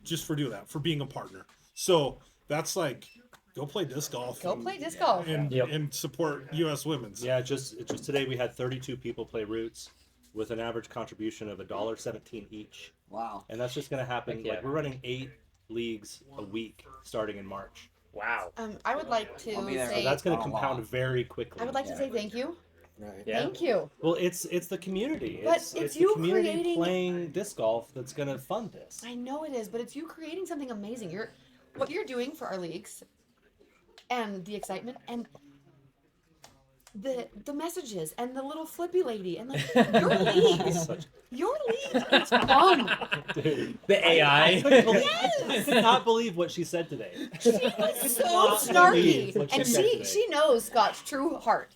Speaker 7: just for doing that, for being a partner. So that's like, go play disc golf.
Speaker 4: Go play disc golf.
Speaker 7: And support U.S. Women's.
Speaker 3: Yeah, just today we had 32 people play Roots with an average contribution of $1.17 each.
Speaker 1: Wow.
Speaker 3: And that's just going to happen.
Speaker 2: Heck yeah.
Speaker 3: Like, we're running 8 leagues a week starting in March.
Speaker 2: Wow.
Speaker 4: I would like to
Speaker 1: I'll be there.
Speaker 3: So
Speaker 4: say
Speaker 3: that's going to
Speaker 1: Oh,
Speaker 3: compound
Speaker 1: wow.
Speaker 3: very quickly.
Speaker 4: I would like to say thank you.
Speaker 1: Right.
Speaker 2: Yeah.
Speaker 4: Thank you.
Speaker 3: Well, it's the community.
Speaker 4: But
Speaker 3: It's
Speaker 4: it's
Speaker 3: the
Speaker 4: you
Speaker 3: community
Speaker 4: creating-
Speaker 3: playing disc golf that's going to fund this.
Speaker 4: I know it is, but it's you creating something amazing. What you're doing for our leagues, and the excitement, and the messages, and the little flippy lady, and like your league is fun.
Speaker 3: Dude,
Speaker 2: The AI.
Speaker 3: I could not believe what she said today.
Speaker 4: She was so
Speaker 3: not
Speaker 4: snarky,
Speaker 3: believe what she
Speaker 4: and
Speaker 3: said today.
Speaker 4: she knows Scott's true heart.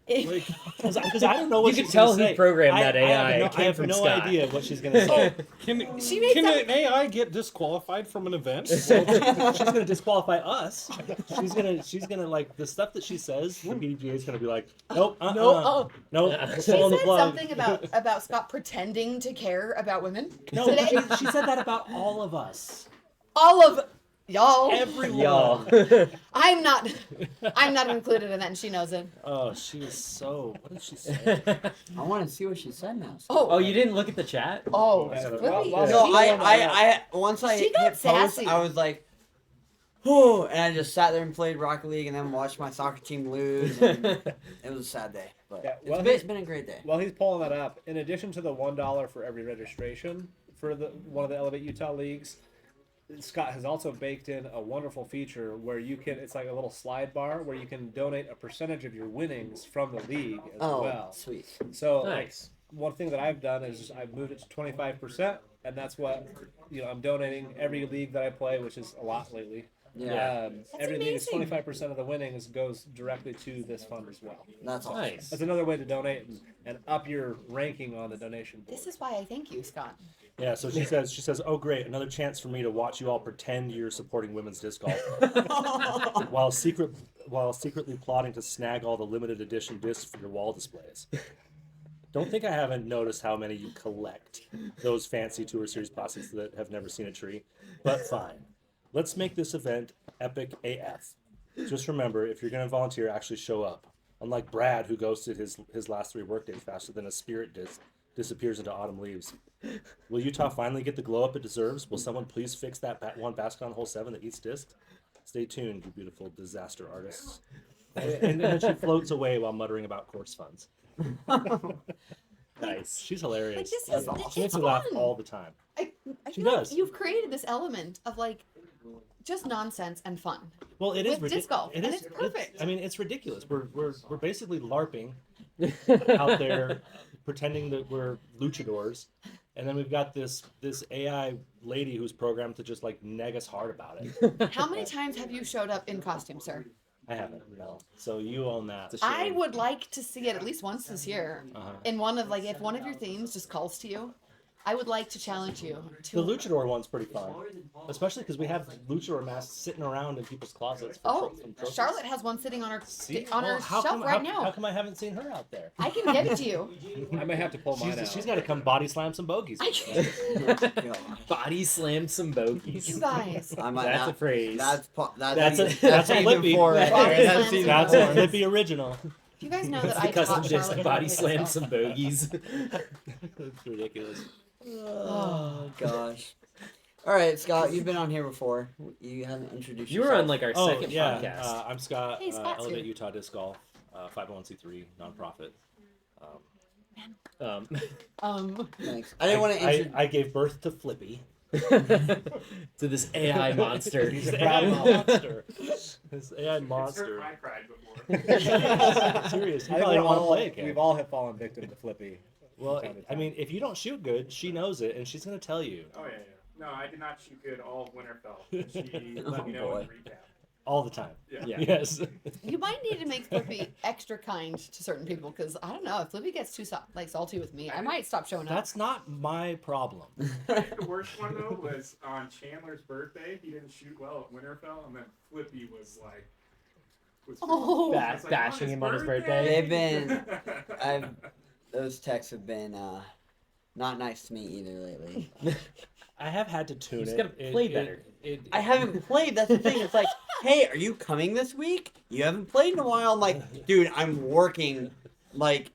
Speaker 3: Because I don't know what
Speaker 2: You
Speaker 3: she's
Speaker 2: could tell
Speaker 3: gonna
Speaker 2: who
Speaker 3: say.
Speaker 2: programmed
Speaker 3: I-
Speaker 2: that
Speaker 3: I
Speaker 2: AI.
Speaker 3: have no,
Speaker 2: It came
Speaker 3: I have
Speaker 2: from
Speaker 3: no
Speaker 2: Scott.
Speaker 3: idea what she's going to say.
Speaker 7: Can
Speaker 4: She made
Speaker 7: can
Speaker 4: some-
Speaker 7: an AI get disqualified from an event?
Speaker 3: She's going to disqualify us. She's gonna like the stuff that she says. The PDGA is going to be like, nope, nope,
Speaker 4: She
Speaker 3: pull the
Speaker 4: said
Speaker 3: plug.
Speaker 4: something about Scott pretending to care about women.
Speaker 3: No,
Speaker 4: today.
Speaker 3: she said that about all of us.
Speaker 4: All of y'all.
Speaker 3: Everyone.
Speaker 2: Y'all.
Speaker 4: I'm not included in that, and she knows it.
Speaker 3: Oh, she was so. What did she say?
Speaker 1: I want to see what she said now.
Speaker 2: Oh, you didn't look at the chat?
Speaker 4: Oh,
Speaker 3: Yeah.
Speaker 4: Flippy.
Speaker 3: Well,
Speaker 1: No,
Speaker 4: She-
Speaker 1: I once I
Speaker 4: She
Speaker 1: hit
Speaker 4: got
Speaker 1: post,
Speaker 4: sassy.
Speaker 1: I was like, whew, and I just sat there and played Rocket League and then watched my soccer team lose. And it was a sad day, but
Speaker 8: Yeah, well,
Speaker 1: it's been a great day.
Speaker 8: While he's pulling that up, in addition to the $1 for every registration for one of the Elevate Utah leagues, Scott has also baked in a wonderful feature where it's like a little slide bar where you can donate a percentage of your winnings from the league as
Speaker 1: Oh,
Speaker 8: well.
Speaker 1: sweet.
Speaker 8: So
Speaker 2: Nice.
Speaker 8: one thing that I've done is I've moved it to 25%, and that's what I'm donating every league that I play, which is a lot lately.
Speaker 1: Yeah,
Speaker 8: Every league is
Speaker 4: amazing.
Speaker 8: 25% of the winnings goes directly to this fund as well.
Speaker 1: that's awesome.
Speaker 2: Nice.
Speaker 8: That's another way to donate and up your ranking on the donation board.
Speaker 4: This is why I thank you, Scott.
Speaker 3: Yeah, so she says, oh great, another chance for me to watch you all pretend you're supporting women's disc golf, while secretly plotting to snag all the limited edition discs for your wall displays. Don't think I haven't noticed how many you collect those fancy Tour Series plastics that have never seen a tree, but fine. Let's make this event epic AF. Just remember, if you're going to volunteer, actually show up. Unlike Brad, who ghosted his last 3 workdays faster than a spirit disappears into autumn leaves. Will Utah finally get the glow up it deserves? Will someone please fix that one basket on hole 7 that eats disc? Stay tuned, you beautiful disaster artists. And then she floats away while muttering about course funds.
Speaker 2: Nice.
Speaker 3: She's hilarious.
Speaker 4: Like, this
Speaker 3: I
Speaker 4: is-
Speaker 3: love her.
Speaker 4: it's
Speaker 3: She makes me laugh
Speaker 4: fun.
Speaker 3: all the time.
Speaker 4: I
Speaker 3: She
Speaker 4: feel
Speaker 3: does.
Speaker 4: like you've created this element of like just nonsense and fun.
Speaker 3: Well, it is
Speaker 4: With disc golf, and it's perfect.
Speaker 3: I mean, it's ridiculous. We're basically LARPing out there, pretending that we're luchadors, and then we've got this AI lady who's programmed to just like neg us hard about it.
Speaker 4: How many times have you showed up in costume, sir?
Speaker 3: I haven't, no. So you own that.
Speaker 4: I would like to see it at least once this year.
Speaker 3: Uh-huh.
Speaker 4: In one of if one of your themes just calls to you, I would like to challenge you
Speaker 3: The
Speaker 4: to.
Speaker 3: luchador one's pretty fun, especially because we have luchador masks sitting around in people's closets.
Speaker 4: Oh,
Speaker 3: trophies.
Speaker 4: Charlotte has one sitting on her
Speaker 3: See?
Speaker 4: on her
Speaker 3: Well, how
Speaker 4: shelf
Speaker 3: come,
Speaker 4: right
Speaker 3: how
Speaker 4: now.
Speaker 3: come I haven't seen her out there?
Speaker 4: I can get it to you.
Speaker 8: I may have to pull mine out.
Speaker 3: She's got to come body slam some bogeys.
Speaker 4: I can,
Speaker 2: Body slam some bogeys.
Speaker 4: you guys.
Speaker 1: I might
Speaker 2: That's
Speaker 1: not-
Speaker 2: a phrase.
Speaker 1: That's
Speaker 3: That's a
Speaker 1: season
Speaker 3: Flippy.
Speaker 1: 4 right
Speaker 4: Body
Speaker 1: there.
Speaker 4: slam
Speaker 1: That's season
Speaker 3: That's a
Speaker 1: 4.
Speaker 3: Flippy original.
Speaker 4: You guys know
Speaker 2: That's
Speaker 4: that
Speaker 2: the
Speaker 4: I
Speaker 2: custom
Speaker 4: taught
Speaker 2: disc
Speaker 4: Charlotte
Speaker 2: body
Speaker 4: how to
Speaker 2: slam
Speaker 4: disc
Speaker 2: some
Speaker 4: golf.
Speaker 2: bogeys.
Speaker 3: It's ridiculous.
Speaker 1: Oh gosh. All right, Scott, you've been on here before. You haven't introduced
Speaker 2: You were
Speaker 1: yourself.
Speaker 2: on like our
Speaker 3: Oh,
Speaker 2: second
Speaker 3: yeah.
Speaker 2: podcast.
Speaker 3: I'm Scott.
Speaker 4: Hey, Scott's
Speaker 3: Elevate
Speaker 4: here.
Speaker 3: Utah Disc Golf, 501c3 nonprofit.
Speaker 1: Thanks. I didn't want to introduce.
Speaker 3: I gave birth to Flippy.
Speaker 2: to this AI monster.
Speaker 3: He's a AI monster. This AI monster.
Speaker 9: I cried before.
Speaker 3: Serious. You
Speaker 8: I think
Speaker 3: probably don't want to play again.
Speaker 8: we've all have fallen victim to Flippy.
Speaker 3: Well,
Speaker 8: from time to
Speaker 3: I mean, if you don't shoot good, she knows it, and she's gonna tell you
Speaker 9: Oh yeah, yeah. No, I did not shoot good all of Winterfell. And she let me know
Speaker 1: boy.
Speaker 9: in the recap.
Speaker 3: all the time.
Speaker 9: Yeah.
Speaker 3: Yes.
Speaker 4: You might need to make Flippy extra kind to certain people because I don't know if Flippy gets too salty with me, I might stop showing up.
Speaker 3: That's not my problem.
Speaker 9: The worst one though was on Chandler's birthday. He didn't shoot well at Winterfell, and then Flippy was like,
Speaker 4: Oh.
Speaker 9: I was like,
Speaker 2: Bashing him on his birthday.
Speaker 1: They've been. Those texts have been not nice to me either lately.
Speaker 3: I have had to tune
Speaker 2: You just
Speaker 3: it.
Speaker 2: gotta play better.
Speaker 1: I haven't played. That's the thing. It's like, hey, are you coming this week? You haven't played in a while. I'm like, dude, I'm working. Like,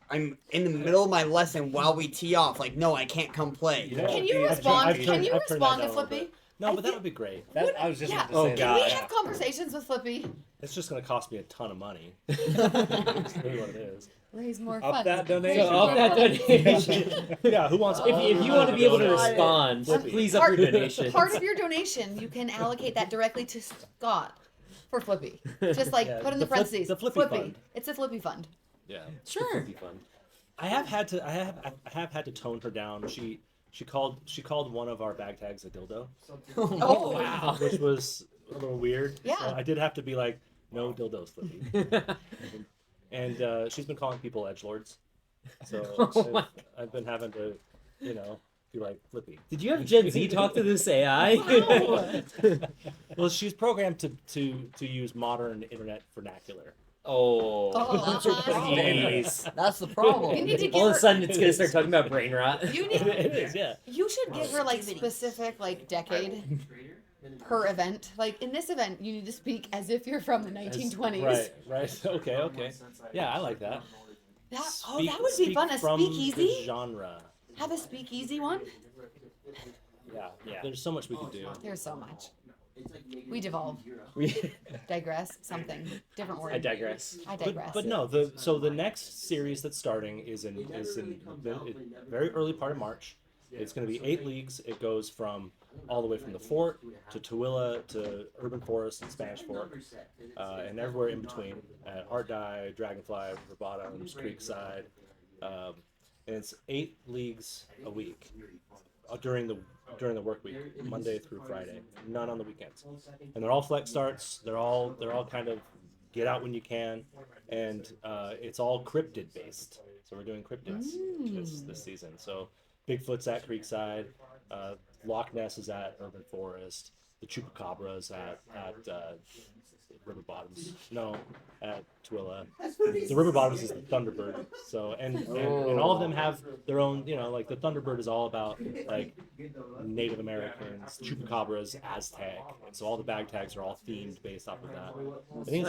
Speaker 1: I'm in the middle of my lesson while we tee off. Like, no, I can't come play.
Speaker 3: Yeah.
Speaker 4: Can you
Speaker 3: I've
Speaker 4: respond?
Speaker 3: turned-
Speaker 4: Can you
Speaker 3: I've turned
Speaker 4: respond
Speaker 3: that
Speaker 4: to
Speaker 3: down a little
Speaker 4: Flippy?
Speaker 3: bit. No,
Speaker 4: I
Speaker 3: but that
Speaker 4: think-
Speaker 3: would be great.
Speaker 8: That, I was just
Speaker 4: Yeah.
Speaker 8: about to
Speaker 2: Oh,
Speaker 8: say
Speaker 4: Can
Speaker 8: that.
Speaker 4: we
Speaker 2: God.
Speaker 4: have conversations with Flippy?
Speaker 3: It's just going to cost me a ton of money. That's really what it is.
Speaker 4: Raise more
Speaker 8: Up
Speaker 4: funds.
Speaker 8: that donation.
Speaker 2: So up that donation.
Speaker 3: Yeah, who wants?
Speaker 2: If you want to be able to
Speaker 1: God.
Speaker 2: respond,
Speaker 3: Flippy.
Speaker 2: please up your donation.
Speaker 4: Part of your donation, you can allocate that directly to Scott for Flippy. Just like
Speaker 3: Yeah,
Speaker 4: put in
Speaker 3: the
Speaker 4: the
Speaker 3: Flip-
Speaker 4: parentheses.
Speaker 3: the Flippy fund.
Speaker 4: It's a Flippy fund.
Speaker 3: Yeah.
Speaker 1: Sure.
Speaker 2: It'd be fun.
Speaker 3: I have had to tone her down. She called one of our bag tags a dildo,
Speaker 4: Oh,
Speaker 2: Wow.
Speaker 3: which was a little weird.
Speaker 4: Yeah.
Speaker 3: So I did have to be like, no dildos, Flippy. And she's been calling people edgelords. So
Speaker 2: Oh my
Speaker 3: I've been having to, be like Flippy.
Speaker 2: Did you have Gen Z talk to this AI?
Speaker 3: Well, she's programmed to use modern internet vernacular.
Speaker 2: Oh.
Speaker 4: Oh.
Speaker 2: Jeez.
Speaker 1: That's the problem.
Speaker 4: You need to give
Speaker 2: All of a
Speaker 4: her.
Speaker 2: sudden, it's gonna start talking about brain rot.
Speaker 4: You
Speaker 3: It
Speaker 4: need.
Speaker 3: is, yeah.
Speaker 4: You should give her like specific decade per event. Like in this event, you need to speak as if you're from the 1920s.
Speaker 3: Right. Okay. Yeah, I like that.
Speaker 4: That
Speaker 3: Speak-
Speaker 4: that would be
Speaker 3: speak
Speaker 4: fun. A
Speaker 3: from the
Speaker 4: speakeasy.
Speaker 3: genre.
Speaker 4: Have a speakeasy one.
Speaker 3: Yeah.
Speaker 2: Yeah.
Speaker 3: There's so much we could do.
Speaker 4: There's so much. We devolve,
Speaker 2: We-
Speaker 4: digress, something different word.
Speaker 2: I digress.
Speaker 4: I digress.
Speaker 3: But no, the next series that's starting is in the very early part of March. It's going to be 8 leagues. It goes from all the way from the Fort to Tooele to Urban Forest and Spanish Fork, and everywhere in between at Ardeye, Dragonfly, River Bottoms, Creekside, and it's 8 leagues a week during the work week, Monday through Friday, none on the weekends, and they're all flex starts. They're all kind of get out when you can, and it's all cryptid based. So we're doing cryptids this season. So Bigfoot's at Creekside, Loch Ness is at Urban Forest, the Chupacabras at River Bottoms. No, at Tooele. The River Bottoms is the Thunderbird. So and all of them have their own. Like the Thunderbird is all about like Native Americans, Chupacabras, Aztec, and so all the bag tags are all themed based off of that. I think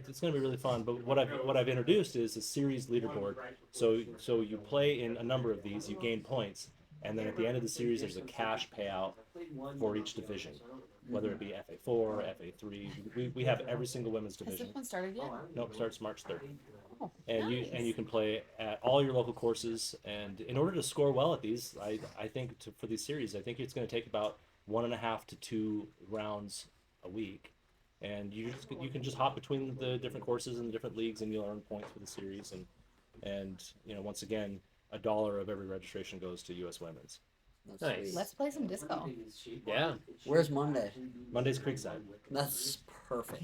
Speaker 3: it's gonna be really fun. But what I've introduced is a series leaderboard. So you play in a number of these, you gain points, and then at the end of the series, there's a cash payout for each division, whether it be FA4, FA3. We have every single women's
Speaker 4: Has
Speaker 3: division.
Speaker 4: this one started yet?
Speaker 3: Nope, starts March 3rd.
Speaker 4: Oh,
Speaker 3: And you can play at all your local courses. And in order to score well at these, I think for these series, I think it's going to take about 1.5 to 2 rounds a week, and you can just hop between the different courses and the different leagues, and you'll earn points for the series. And once again, $1 of every registration goes to US Women's.
Speaker 1: That's
Speaker 2: Nice.
Speaker 1: sweet.
Speaker 4: Let's play some disco.
Speaker 2: Yeah.
Speaker 1: Where's Monday?
Speaker 3: Monday's Creekside.
Speaker 1: That's perfect.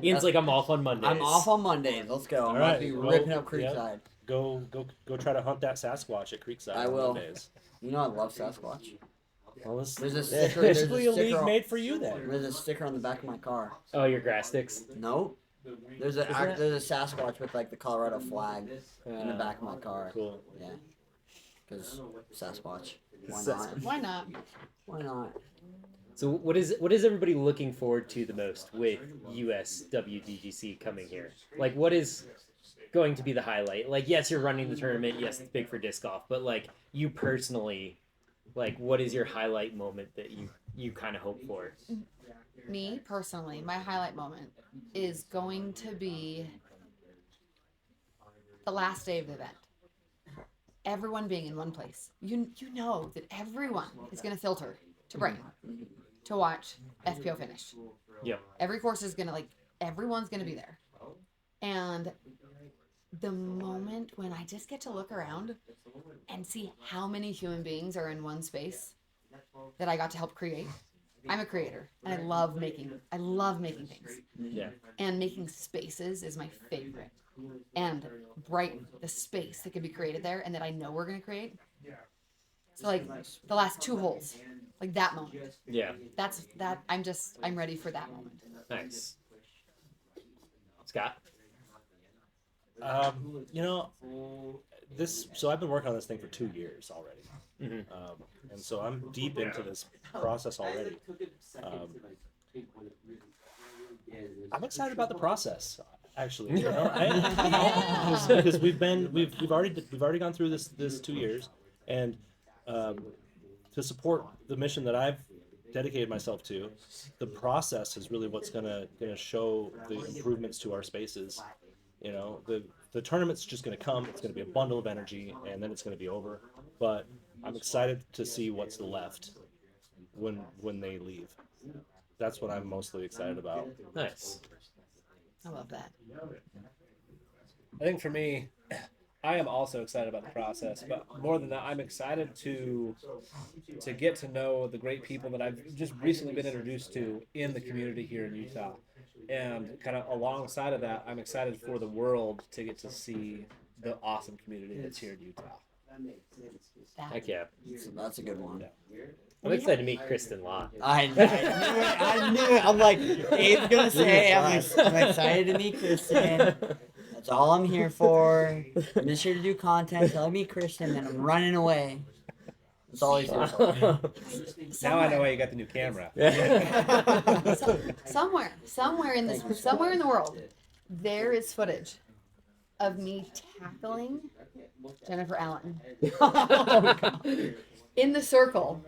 Speaker 2: Ian's like, I'm off on Mondays.
Speaker 1: I'm off on Mondays. Let's go. I'm
Speaker 3: All
Speaker 1: about
Speaker 3: right,
Speaker 1: to be
Speaker 3: well,
Speaker 1: ripping up
Speaker 3: yeah.
Speaker 1: Creekside.
Speaker 3: Go try to hunt that Sasquatch at Creekside
Speaker 1: I
Speaker 3: on
Speaker 1: will.
Speaker 3: Mondays.
Speaker 1: You know I love Sasquatch.
Speaker 3: Well, this
Speaker 1: There's a
Speaker 3: is
Speaker 1: sticker- there's a
Speaker 3: basically a league
Speaker 1: sticker on-
Speaker 3: made for you then.
Speaker 1: There's a sticker on the back of my car.
Speaker 2: Oh, your grass sticks.
Speaker 1: No. There's a
Speaker 2: that-
Speaker 1: there's a Sasquatch with like the Colorado flag in the
Speaker 2: Uh,
Speaker 1: back of my car.
Speaker 3: Cool.
Speaker 1: Yeah. Because Sasquatch. Why
Speaker 2: Sas-
Speaker 1: not?
Speaker 4: Why not?
Speaker 1: Why not?
Speaker 2: So what is everybody looking forward to the most with USWDGC coming here? Like, what is going to be the highlight? Like, yes, you're running the tournament. Yes, it's big for disc golf, but like you personally, like, what is your highlight moment that you kind of hope for?
Speaker 4: Me personally, my highlight moment is going to be the last day of the event. Everyone being in one place. You know that everyone is going to filter to Brighton to watch FPO finish.
Speaker 2: Yep.
Speaker 4: Every course is going to everyone's going to be there. And the moment when I just get to look around and see how many human beings are in one space that I got to help create. I'm a creator and I love making things.
Speaker 2: Yeah.
Speaker 4: And making spaces is my favorite. And Brighton, the space that could be created there and that I know we're going to create. So like the last 2 holes, like that moment.
Speaker 2: Yeah.
Speaker 4: I'm ready for that moment.
Speaker 2: Nice. Scott.
Speaker 3: So I've been working on this thing for 2 years already.
Speaker 2: Mhm.
Speaker 3: And so I'm deep into this process already. I'm excited about the process, actually. Because we've already gone through this 2 years, and to support the mission that I've dedicated myself to, the process is really what's gonna show the improvements to our spaces. The tournament's just gonna come. It's gonna be a bundle of energy, and then it's gonna be over. But I'm excited to see what's left when they leave. That's what I'm mostly excited about.
Speaker 2: Nice.
Speaker 4: I love that.
Speaker 8: I think for me, I am also excited about the process, but more than that, I'm excited to get to know the great people that I've just recently been introduced to in the community here in Utah. And kind of alongside of that, I'm excited for the world to get to see the awesome community that's here in Utah.
Speaker 2: Heck yeah.
Speaker 1: So that's a good one.
Speaker 2: I'm excited to meet Kristen Law.
Speaker 1: I knew it. I'm like, Dave's gonna say, I'm excited to meet Kristen. That's all I'm here for. I'm just here to do content. Tell me Kristen, then I'm running away. That's all he's here for.
Speaker 8: Now I know why you got the new camera.
Speaker 4: Somewhere in the world, there is footage of me tackling Jennifer Allen in the circle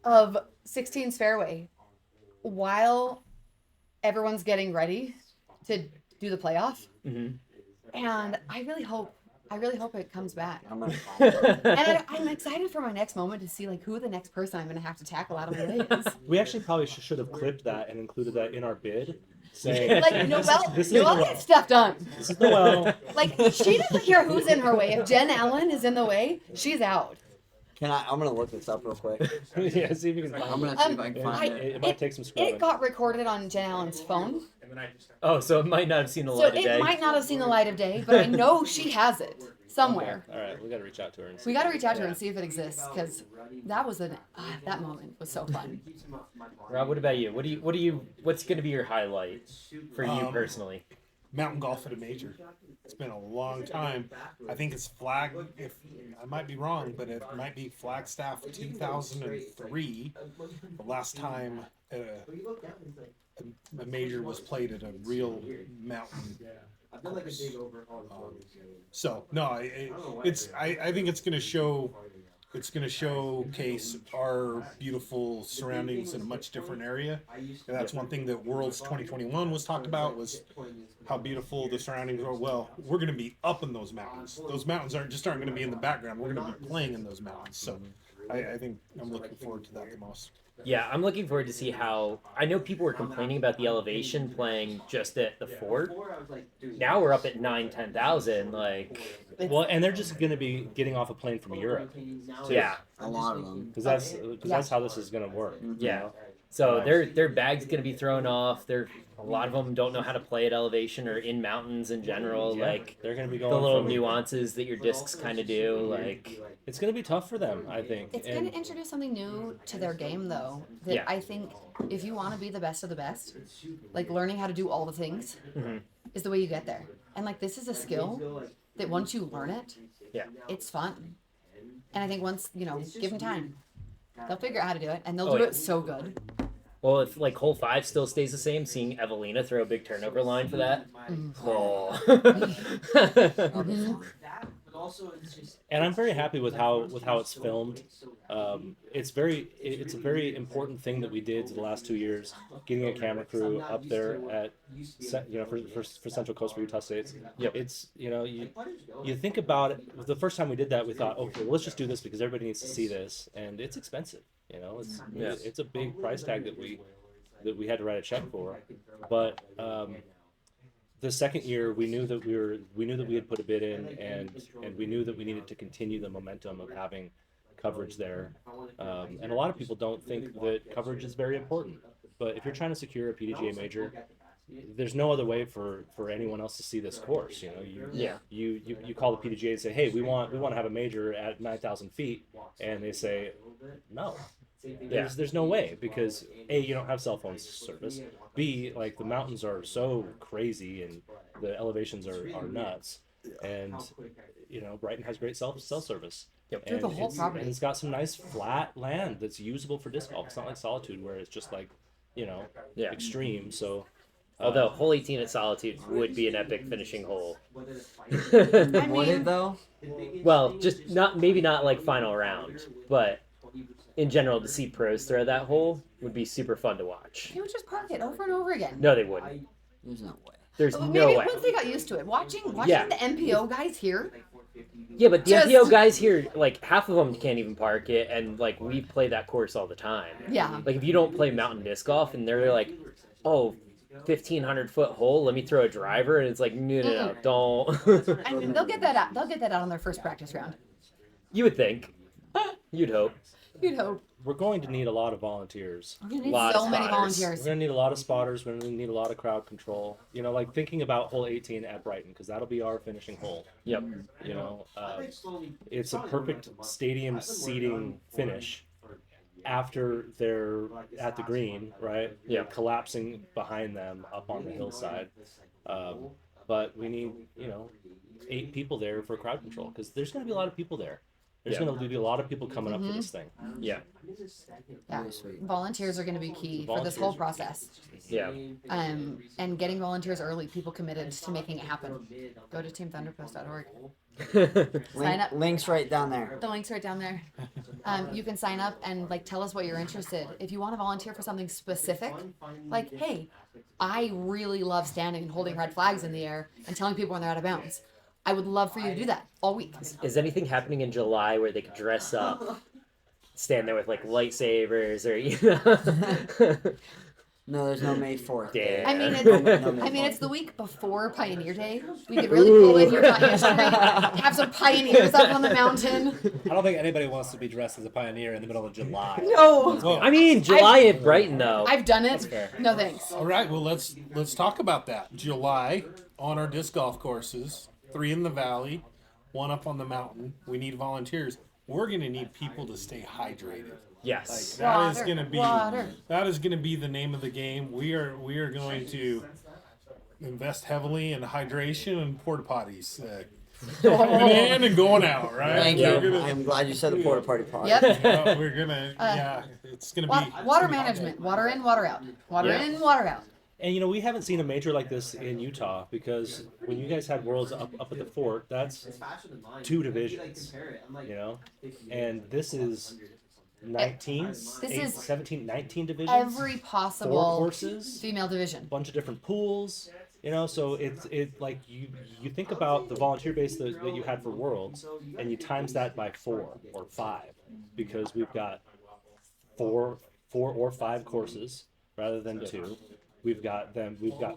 Speaker 4: of 16's fairway while everyone's getting ready to do the playoff.
Speaker 2: Mm-hmm.
Speaker 4: And I really hope it comes back.
Speaker 1: I'm gonna
Speaker 4: And I'm excited for my next moment to see like who the next person I'm gonna have to tackle out of my way is.
Speaker 3: We actually probably should have clipped that and included that in our bid. Saying,
Speaker 4: Like Noelle
Speaker 3: This is
Speaker 4: gets
Speaker 3: Noelle.
Speaker 4: stuff done.
Speaker 3: This is Noelle.
Speaker 4: Like she doesn't care who's in her way. If Jen Allen is in the way, she's out.
Speaker 1: I'm gonna look this up real quick.
Speaker 3: Yeah, see if you can find
Speaker 1: I'm
Speaker 3: it.
Speaker 1: gonna see if I can find it.
Speaker 3: It might take some scrubbing.
Speaker 4: It got recorded on Jen Allen's phone,
Speaker 2: Oh, so it might not have seen the
Speaker 4: so
Speaker 2: light of
Speaker 4: it
Speaker 2: day.
Speaker 4: might not have seen the light of day, but I know she has it somewhere.
Speaker 3: All right, we got to reach out to her. And see.
Speaker 4: We got to reach out to her and see if it exists because that was that moment was so fun.
Speaker 2: Rob, what about you? What's going to be your highlight for you personally?
Speaker 7: Mountain golf at a major. It's been a long time. I think it's flag. If I might be wrong, but it might be Flagstaff 2003. The last time a major was played at a real mountain. So no, I think it's going to show. It's going to showcase our beautiful surroundings in a much different area. And that's one thing that Worlds 2021 was talked about, was how beautiful the surroundings are. Well, we're going to be up in those mountains. Those mountains aren't going to be in the background. We're going to be playing in those mountains. So I think I'm looking forward to that the most.
Speaker 2: Yeah, I'm looking forward to see how. I know people were complaining about the elevation playing just at the fort. Now we're up at 9-10,000. Like,
Speaker 3: Well, and they're just going to be getting off a plane from Europe. Too.
Speaker 2: yeah,
Speaker 1: A lot of them.
Speaker 3: Because that's how this is going to work.
Speaker 2: yeah. So their bag's gonna be thrown off. A lot of them don't know how to play at elevation or in mountains in general.
Speaker 3: Yeah,
Speaker 2: Like
Speaker 3: they're going to be
Speaker 2: the
Speaker 3: going
Speaker 2: little
Speaker 3: from,
Speaker 2: nuances that your discs kind of do. Like,
Speaker 3: It's going to be tough for them, I think.
Speaker 4: It's going to introduce something new to their game, though. That
Speaker 2: Yeah.
Speaker 4: I think if you want to be the best of the best, like learning how to do all the things
Speaker 2: Mhm.
Speaker 4: is the way you get there. And like this is a skill that once you learn it,
Speaker 2: Yeah.
Speaker 4: it's fun. And I think once give them time, they'll figure out how to do it, and they'll
Speaker 2: Oh,
Speaker 4: do
Speaker 2: yeah.
Speaker 4: it so good.
Speaker 2: well, if like hole 5 still stays the same, seeing Evelina throw a big turnover line for that. Oh.
Speaker 3: And I'm very happy with how it's filmed. It's a very important thing that we did the last 2 years, getting a camera crew up there at for Central Coast for Utah States.
Speaker 2: Yep.
Speaker 3: It's you think about it. The first time we did that, we thought, okay, well, let's just do this because everybody needs to see this, and it's expensive. It's a big price tag that we had to write a check for, but. The second year, we knew that we had put a bid in, and we knew that we needed to continue the momentum of having coverage there. And a lot of people don't think that coverage is very important, but if you're trying to secure a PDGA major, there's no other way for anyone else to see this course. You call the PDGA and say, hey, we want to have a major at 9,000 feet, and they say, no. There's no way, because A, you don't have cell phone service. B, like the mountains are so crazy and the elevations are nuts. And Brighton has great cell service.
Speaker 2: Yep.
Speaker 4: Through the whole property.
Speaker 3: And it's got some nice flat land that's usable for disc golf. It's not like Solitude where it's just like, extreme. So
Speaker 2: Although hole 18 at Solitude would be an epic finishing hole.
Speaker 1: Would it though?
Speaker 2: Well, just maybe not like final round, but in general, to see pros throw that hole would be super fun to watch.
Speaker 4: They would just park it over and over again.
Speaker 2: No, they wouldn't.
Speaker 1: There's no way.
Speaker 2: There's
Speaker 4: Well,
Speaker 2: no
Speaker 4: maybe
Speaker 2: way.
Speaker 4: once they got used to it, watching
Speaker 2: Yeah.
Speaker 4: the MPO guys here.
Speaker 2: Yeah, but the
Speaker 4: Just-
Speaker 2: MPO guys here, like half of them can't even park it, and like we play that course all the time.
Speaker 4: Yeah.
Speaker 2: Like if you don't play mountain disc golf, and they're like, oh, 1,500-foot hole, let me throw a driver, and it's like, no, don't.
Speaker 4: I mean, they'll get that out. They'll get that out on their first practice round.
Speaker 2: You would think. You'd hope.
Speaker 4: You'd hope.
Speaker 3: we're going to need a lot of volunteers.
Speaker 4: We're gonna need
Speaker 2: Lot
Speaker 4: so
Speaker 2: of
Speaker 4: many
Speaker 2: spotters.
Speaker 4: volunteers.
Speaker 3: We're gonna need a lot of spotters. We're gonna need a lot of crowd control. Like thinking about hole 18 at Brighton, because that'll be our finishing hole.
Speaker 2: Yep.
Speaker 3: It's a perfect stadium seating finish after they're at the green, right?
Speaker 2: Yeah.
Speaker 3: Collapsing behind them up on the hillside. But we need 8 people there for crowd control, because there's gonna be a lot of people there. There's
Speaker 2: Yeah.
Speaker 3: going to be a lot of people coming up for this thing.
Speaker 2: Yeah.
Speaker 4: Yeah. Volunteers are going to be key for this
Speaker 3: Volunteers
Speaker 4: whole
Speaker 3: are
Speaker 4: process.
Speaker 2: Yeah.
Speaker 4: And getting volunteers early, people committed to making it happen. Go to teamthunderpost.org. Sign up.
Speaker 1: Links right down there.
Speaker 4: The link's right down there. You can sign up and tell us what you're interested. If you want to volunteer for something specific, like, hey, I really love standing and holding red flags in the air and telling people when they're out of bounds. I would love for you to do that all week.
Speaker 2: Is anything happening in July where they could dress up, stand there with lightsabers, or
Speaker 1: No, there's no May 4th.
Speaker 2: Yeah.
Speaker 4: I mean,
Speaker 1: It's
Speaker 4: it's the week before Pioneer Day. We could really pull in your history, have some pioneers up on the mountain.
Speaker 8: I don't think anybody wants to be dressed as a pioneer in the middle of July.
Speaker 4: No,
Speaker 7: Well,
Speaker 2: I mean, July at Brighton though.
Speaker 4: I've done it.
Speaker 8: That's fair.
Speaker 4: No thanks.
Speaker 7: all right. Well, let's talk about that. July on our disc golf courses, 3 in the valley, 1 up on the mountain. We need volunteers. We're gonna need people to stay hydrated.
Speaker 2: Yes.
Speaker 7: That is
Speaker 4: Water,
Speaker 7: gonna be
Speaker 4: water.
Speaker 7: that is gonna be the name of the game. We are going to invest heavily in hydration and porta potties. Coming in and going out, right?
Speaker 1: Thank
Speaker 7: We're
Speaker 1: you.
Speaker 7: gonna-
Speaker 1: I'm glad you said the porta potty part.
Speaker 4: Yep.
Speaker 7: we're gonna, it's gonna be
Speaker 4: Water management. Water in, water out. Water
Speaker 2: Yeah.
Speaker 4: in, water out.
Speaker 3: And we haven't seen a major like this in Utah, because when you guys had Worlds up at the fort, that's 2 divisions, and this is 19,
Speaker 4: This
Speaker 3: 8,
Speaker 4: is
Speaker 3: 17, 19 divisions,
Speaker 4: Every
Speaker 3: 4
Speaker 4: possible
Speaker 3: courses,
Speaker 4: female division.
Speaker 3: bunch of different pools. You know, so it like you think about the volunteer base that you had for Worlds, and you times that by 4 or 5, because we've got four or 5 courses rather than 2. We've got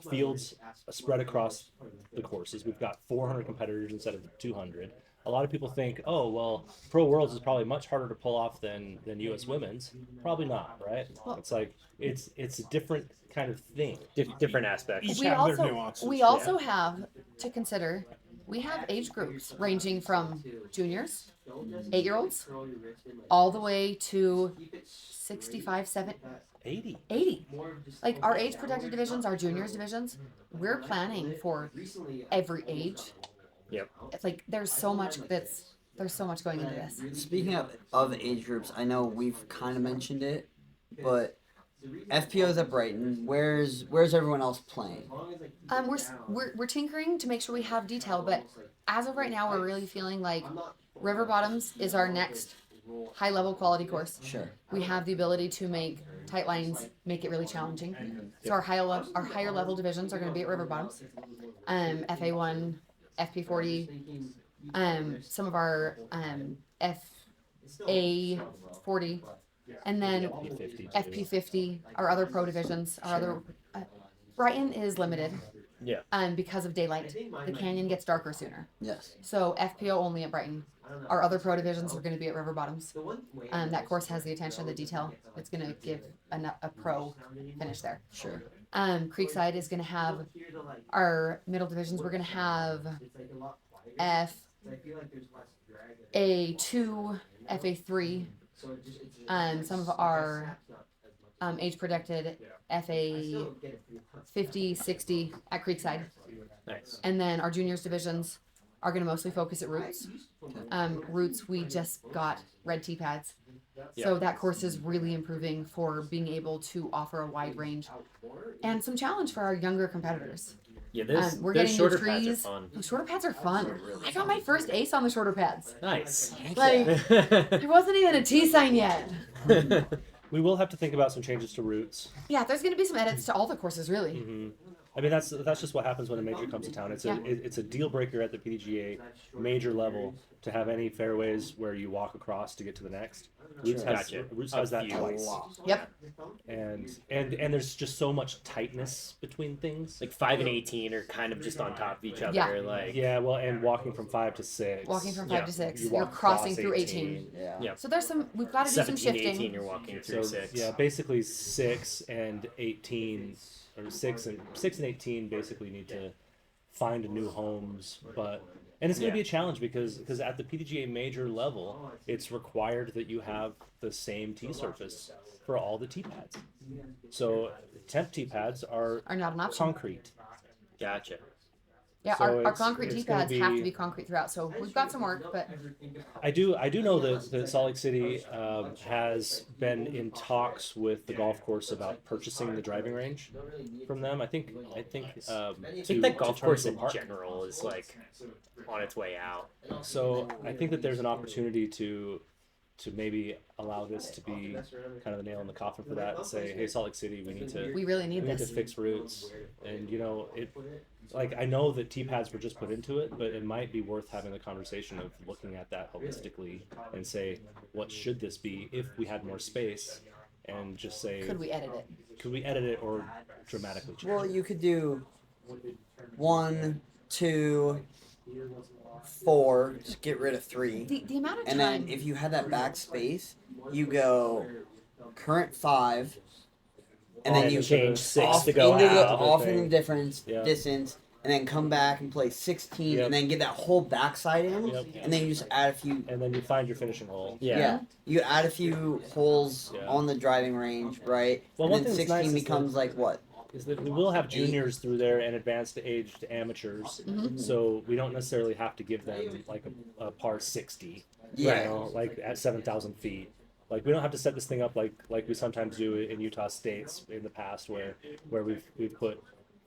Speaker 3: fields spread across the courses. We've got 400 competitors instead of 200. A lot of people think, oh well, Pro Worlds is probably much harder to pull off than US Women's. Probably not, right? It's like it's a different kind of thing.
Speaker 2: Different aspects.
Speaker 7: Each
Speaker 4: We
Speaker 7: have their
Speaker 4: also
Speaker 7: nuances.
Speaker 4: we also have to consider we have age groups ranging from juniors, 8-year-olds, all the way to 65,
Speaker 3: 80.
Speaker 4: 80. Like our age protected divisions, our juniors divisions, we're planning for every age.
Speaker 2: Yep.
Speaker 4: It's like there's so much going into this.
Speaker 1: Speaking of age groups, I know we've kind of mentioned it, but FPO's at Brighton. Where's everyone else playing?
Speaker 4: We're tinkering to make sure we have detail, but as of right now, we're really feeling like River Bottoms is our next high level quality course.
Speaker 1: Sure.
Speaker 4: We have the ability to make tight lines, make it really challenging. So our higher level divisions are going to be at River Bottoms, FA1, FP40, some of our FA40, and then FP50, our other pro divisions, our other. Brighton is limited.
Speaker 2: Yeah.
Speaker 4: Because of daylight, the canyon gets darker sooner.
Speaker 1: Yes.
Speaker 4: So FPO only at Brighton. Our other pro divisions are going to be at River Bottoms. That course has the attention to detail. It's going to give a pro finish there.
Speaker 1: Sure.
Speaker 4: Creekside is going to have our middle divisions. We're going to have FA2, FA3, some of our age protected FA 50, 60 at Creekside.
Speaker 2: Nice.
Speaker 4: And then our juniors divisions are going to mostly focus at Roots. Roots, we just got red tee pads. So that course is really improving for being able to offer a wide range and some challenge for our younger competitors.
Speaker 2: Yeah,
Speaker 4: We're
Speaker 2: those
Speaker 4: getting
Speaker 2: shorter
Speaker 4: new
Speaker 2: pads are
Speaker 4: trees.
Speaker 2: fun.
Speaker 4: The shorter pads are fun. I got my first ace on the shorter pads.
Speaker 2: Nice.
Speaker 4: Like, there wasn't even a T sign yet.
Speaker 3: We will have to think about some changes to routes.
Speaker 4: Yeah, there's going to be some edits to all the courses, really.
Speaker 3: Mm-hmm. I mean, that's just what happens when a major comes to town. It's a deal breaker at the PDGA major level to have any fairways where you walk across to get to the next. Roots has that twice.
Speaker 4: Yep.
Speaker 3: And there's just so much tightness between things.
Speaker 2: Like 5 and 18 are kind of just on top of each other.
Speaker 4: Yeah.
Speaker 2: Like
Speaker 3: Yeah, well, and walking from 5 to 6.
Speaker 4: Walking from 5
Speaker 2: Yeah.
Speaker 4: to 6.
Speaker 3: You
Speaker 4: You're
Speaker 3: walk
Speaker 4: crossing
Speaker 3: across
Speaker 4: through 18.
Speaker 1: Yeah.
Speaker 2: Yeah.
Speaker 4: So we've got to do some
Speaker 2: 17,
Speaker 4: shifting.
Speaker 2: 18, you're walking through
Speaker 3: So
Speaker 2: 6.
Speaker 3: yeah, basically 6 and 18, or 6 and 18 basically need to find new homes, and it's going to be a challenge because at the PDGA major level, it's required that you have the same tee surface for all the tee pads. So temp tee pads are
Speaker 4: Not an option.
Speaker 3: concrete.
Speaker 2: Gotcha.
Speaker 4: Yeah,
Speaker 3: So
Speaker 4: our
Speaker 3: it's-
Speaker 4: concrete
Speaker 3: it's
Speaker 4: tee
Speaker 3: gonna
Speaker 4: pads have
Speaker 3: be-
Speaker 4: to be concrete throughout. So we've got some work, but
Speaker 3: I do know that Salt Lake City has been in talks with the golf course about purchasing the driving range from them. I think
Speaker 2: I think that golf course in general is like on its way out.
Speaker 3: So I think that there's an opportunity to maybe allow this to be kind of the nail in the coffin for that and say, hey, Salt Lake City,
Speaker 4: we really need
Speaker 3: we need to
Speaker 4: this.
Speaker 3: fix routes. And I know that tee pads were just put into it, but it might be worth having the conversation of looking at that holistically and say, what should this be if we had more space? And just say,
Speaker 4: Could we edit it?
Speaker 3: Or dramatically change
Speaker 1: Well,
Speaker 3: it?
Speaker 1: you could do 1, 2, 4. Just get rid of 3.
Speaker 4: The amount of
Speaker 1: And
Speaker 4: time.
Speaker 1: then if you had that back space, you go current 5, and then you
Speaker 2: change 6
Speaker 1: off
Speaker 2: to go
Speaker 1: into the
Speaker 2: out.
Speaker 1: off
Speaker 3: thing.
Speaker 1: in the difference
Speaker 3: Yeah.
Speaker 1: distance, and then come back and play 16,
Speaker 3: Yep.
Speaker 1: and then get that whole backside in,
Speaker 3: Yep.
Speaker 1: and then you just add a few.
Speaker 3: And then you find your finishing hole.
Speaker 2: Yeah.
Speaker 1: You add a few holes
Speaker 3: Yeah.
Speaker 1: on the driving range, right?
Speaker 3: Well,
Speaker 1: and
Speaker 3: one
Speaker 1: then
Speaker 3: thing
Speaker 1: 16
Speaker 3: that's nice is
Speaker 1: becomes like what?
Speaker 3: Is that we will have juniors through there and advanced aged amateurs, so we don't necessarily have to give them like a par 60,
Speaker 1: Yeah.
Speaker 3: you know, like at 7,000 feet. Like we don't have to set this thing up like we sometimes do in Utah States in the past, where we've put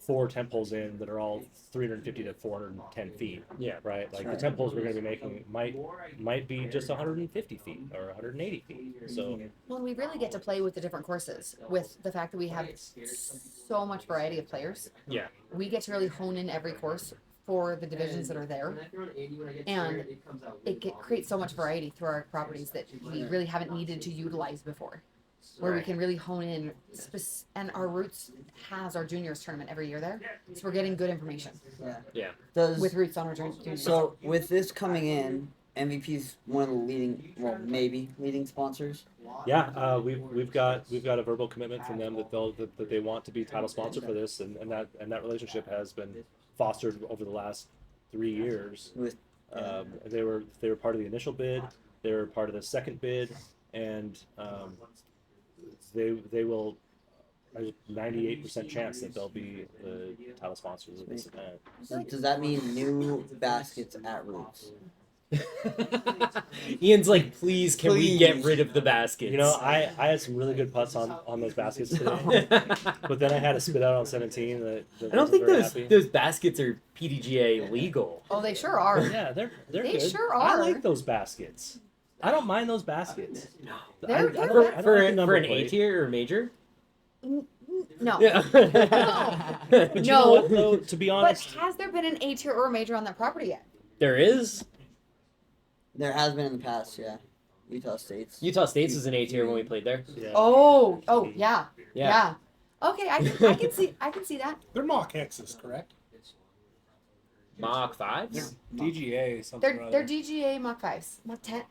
Speaker 3: 4 tent poles in that are all 350 to 410 feet.
Speaker 2: Yeah.
Speaker 3: Right. Like
Speaker 1: Right.
Speaker 3: the tent poles we're going to be making might be just 150 feet or 180 feet. So
Speaker 4: Well, we really get to play with the different courses with the fact that we have so much variety of players.
Speaker 2: Yeah.
Speaker 4: We get to really hone in every course for the divisions that are there, and creates so much variety through our properties that we really haven't needed to utilize before. Where we can really hone in, and our Roots has our juniors tournament every year there, so we're getting good information
Speaker 2: Yeah.
Speaker 1: Does
Speaker 4: with Roots on our juniors.
Speaker 1: so with this coming in, MVP's one of the leading, well, maybe leading sponsors.
Speaker 3: yeah, we've got a verbal commitment from them that they want to be title sponsor for this, and that relationship has been fostered over the last 3 years.
Speaker 1: With
Speaker 3: They were part of the initial bid. They were part of the second bid, and they will. There's a 98% chance that they'll be the title sponsors of this event.
Speaker 1: does that mean new baskets at Roots?
Speaker 2: Ian's like, please, can we get
Speaker 1: Please.
Speaker 2: rid of the baskets?
Speaker 3: You know, I had some really good putts on those baskets today, but then I had to spit out on 17. That
Speaker 2: I don't think
Speaker 3: wasn't very
Speaker 2: those
Speaker 3: happy.
Speaker 2: those baskets are PDGA legal.
Speaker 4: Oh, they sure are.
Speaker 3: Yeah, they're
Speaker 4: They
Speaker 3: good.
Speaker 4: sure
Speaker 3: I
Speaker 4: are.
Speaker 3: like those baskets. I don't mind those baskets.
Speaker 4: They're-
Speaker 3: I
Speaker 4: they're
Speaker 3: don't-
Speaker 2: For,
Speaker 3: I don't
Speaker 2: for,
Speaker 3: like the number
Speaker 2: for an A
Speaker 3: plate.
Speaker 2: tier or major?
Speaker 4: No.
Speaker 2: Yeah.
Speaker 3: But you know
Speaker 4: No.
Speaker 3: what, though, to be
Speaker 4: But
Speaker 3: honest,
Speaker 4: has there been an A tier or a major on that property yet?
Speaker 2: There is.
Speaker 1: There has been in the past, yeah. Utah State's.
Speaker 2: Utah State's was an A tier when we played there.
Speaker 3: yeah.
Speaker 4: Oh, yeah.
Speaker 2: Yeah.
Speaker 4: Okay, I can see that.
Speaker 7: They're mock X's, correct?
Speaker 2: Mach 5s?
Speaker 3: DGA something.
Speaker 4: They're DGA Mach 5s. Mach 10.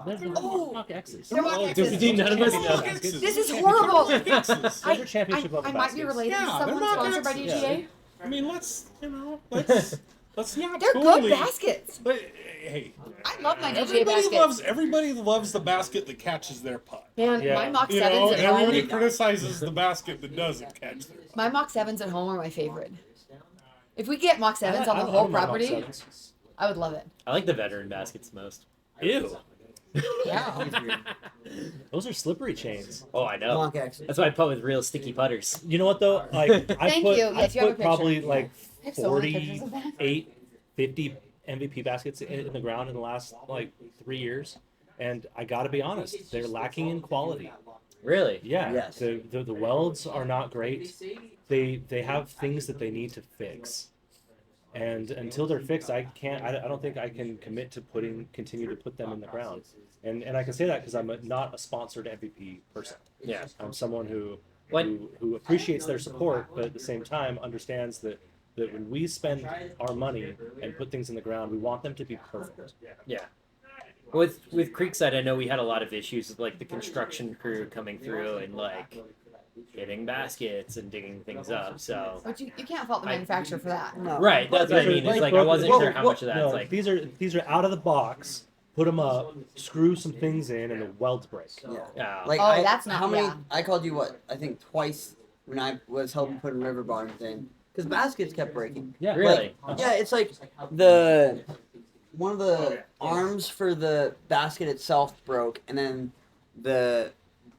Speaker 3: They're
Speaker 4: Oh.
Speaker 3: mock X's.
Speaker 4: They're Mach
Speaker 2: Oh,
Speaker 4: X's.
Speaker 2: dude, none of us
Speaker 7: They're
Speaker 2: know.
Speaker 7: mock X's.
Speaker 4: This is horrible.
Speaker 7: X's.
Speaker 3: Those are championship level
Speaker 4: I might be
Speaker 3: baskets.
Speaker 4: related
Speaker 7: Yeah,
Speaker 4: to
Speaker 7: they're
Speaker 4: someone
Speaker 7: not
Speaker 4: sponsored by
Speaker 7: X's.
Speaker 4: DGA.
Speaker 7: I mean, let's not
Speaker 4: They're
Speaker 7: totally.
Speaker 4: good baskets.
Speaker 7: But hey,
Speaker 4: I love my DGA baskets.
Speaker 7: everybody loves the basket that catches their putt.
Speaker 4: Man,
Speaker 3: Yeah.
Speaker 4: my Mach
Speaker 7: You
Speaker 4: 7s
Speaker 7: know,
Speaker 4: at
Speaker 7: everybody
Speaker 4: home.
Speaker 7: criticizes the basket that doesn't catch their putt.
Speaker 4: My Mach 7s at home are my favorite. If we get Mach 7s on
Speaker 3: I
Speaker 4: the
Speaker 3: don't
Speaker 4: whole
Speaker 3: mind Mach
Speaker 4: property,
Speaker 3: 7s.
Speaker 4: I would love it.
Speaker 2: I like the veteran baskets most.
Speaker 3: Ew.
Speaker 4: Yeah.
Speaker 3: Those are slippery chains.
Speaker 2: Oh, I know.
Speaker 1: Mock X.
Speaker 2: That's why I put with real sticky putters.
Speaker 3: You know what though? Like I
Speaker 4: Thank
Speaker 3: put,
Speaker 4: you.
Speaker 3: I
Speaker 4: Yes, you have a
Speaker 3: put probably
Speaker 4: picture.
Speaker 3: like
Speaker 4: I have so many pictures of that.
Speaker 3: 48, 50 MVP baskets in the ground in the last like 3 years, and I got to be honest, they're lacking in quality.
Speaker 2: Really?
Speaker 3: Yeah,
Speaker 1: Yes.
Speaker 3: the welds are not great. They have things that they need to fix, and until they're fixed, I don't think I can commit to continue to put them in the ground. And I can say that because I'm not a sponsored MVP person.
Speaker 2: Yeah.
Speaker 3: I'm someone who
Speaker 2: What?
Speaker 3: who appreciates their support, but at the same time understands that when we spend our money and put things in the ground, we want them to be perfect.
Speaker 2: Yeah. With Creekside, I know we had a lot of issues with like the construction crew coming through and like hitting baskets and digging things up. So
Speaker 4: But you can't fault the manufacturer for that.
Speaker 1: No.
Speaker 2: right, that's what I mean. It's like I wasn't sure how much of that's
Speaker 3: No,
Speaker 2: like.
Speaker 3: these are out of the box. Put them up, screw some things in, and the welds break.
Speaker 1: Yeah.
Speaker 2: Yeah.
Speaker 1: Like
Speaker 4: Oh, that's not-
Speaker 1: how many?
Speaker 4: yeah.
Speaker 1: I called you what? I think twice when I was helping put river bottoms in because baskets kept breaking.
Speaker 3: Yeah,
Speaker 2: Really?
Speaker 1: Yeah, it's like the one of the arms for the basket itself broke, and then the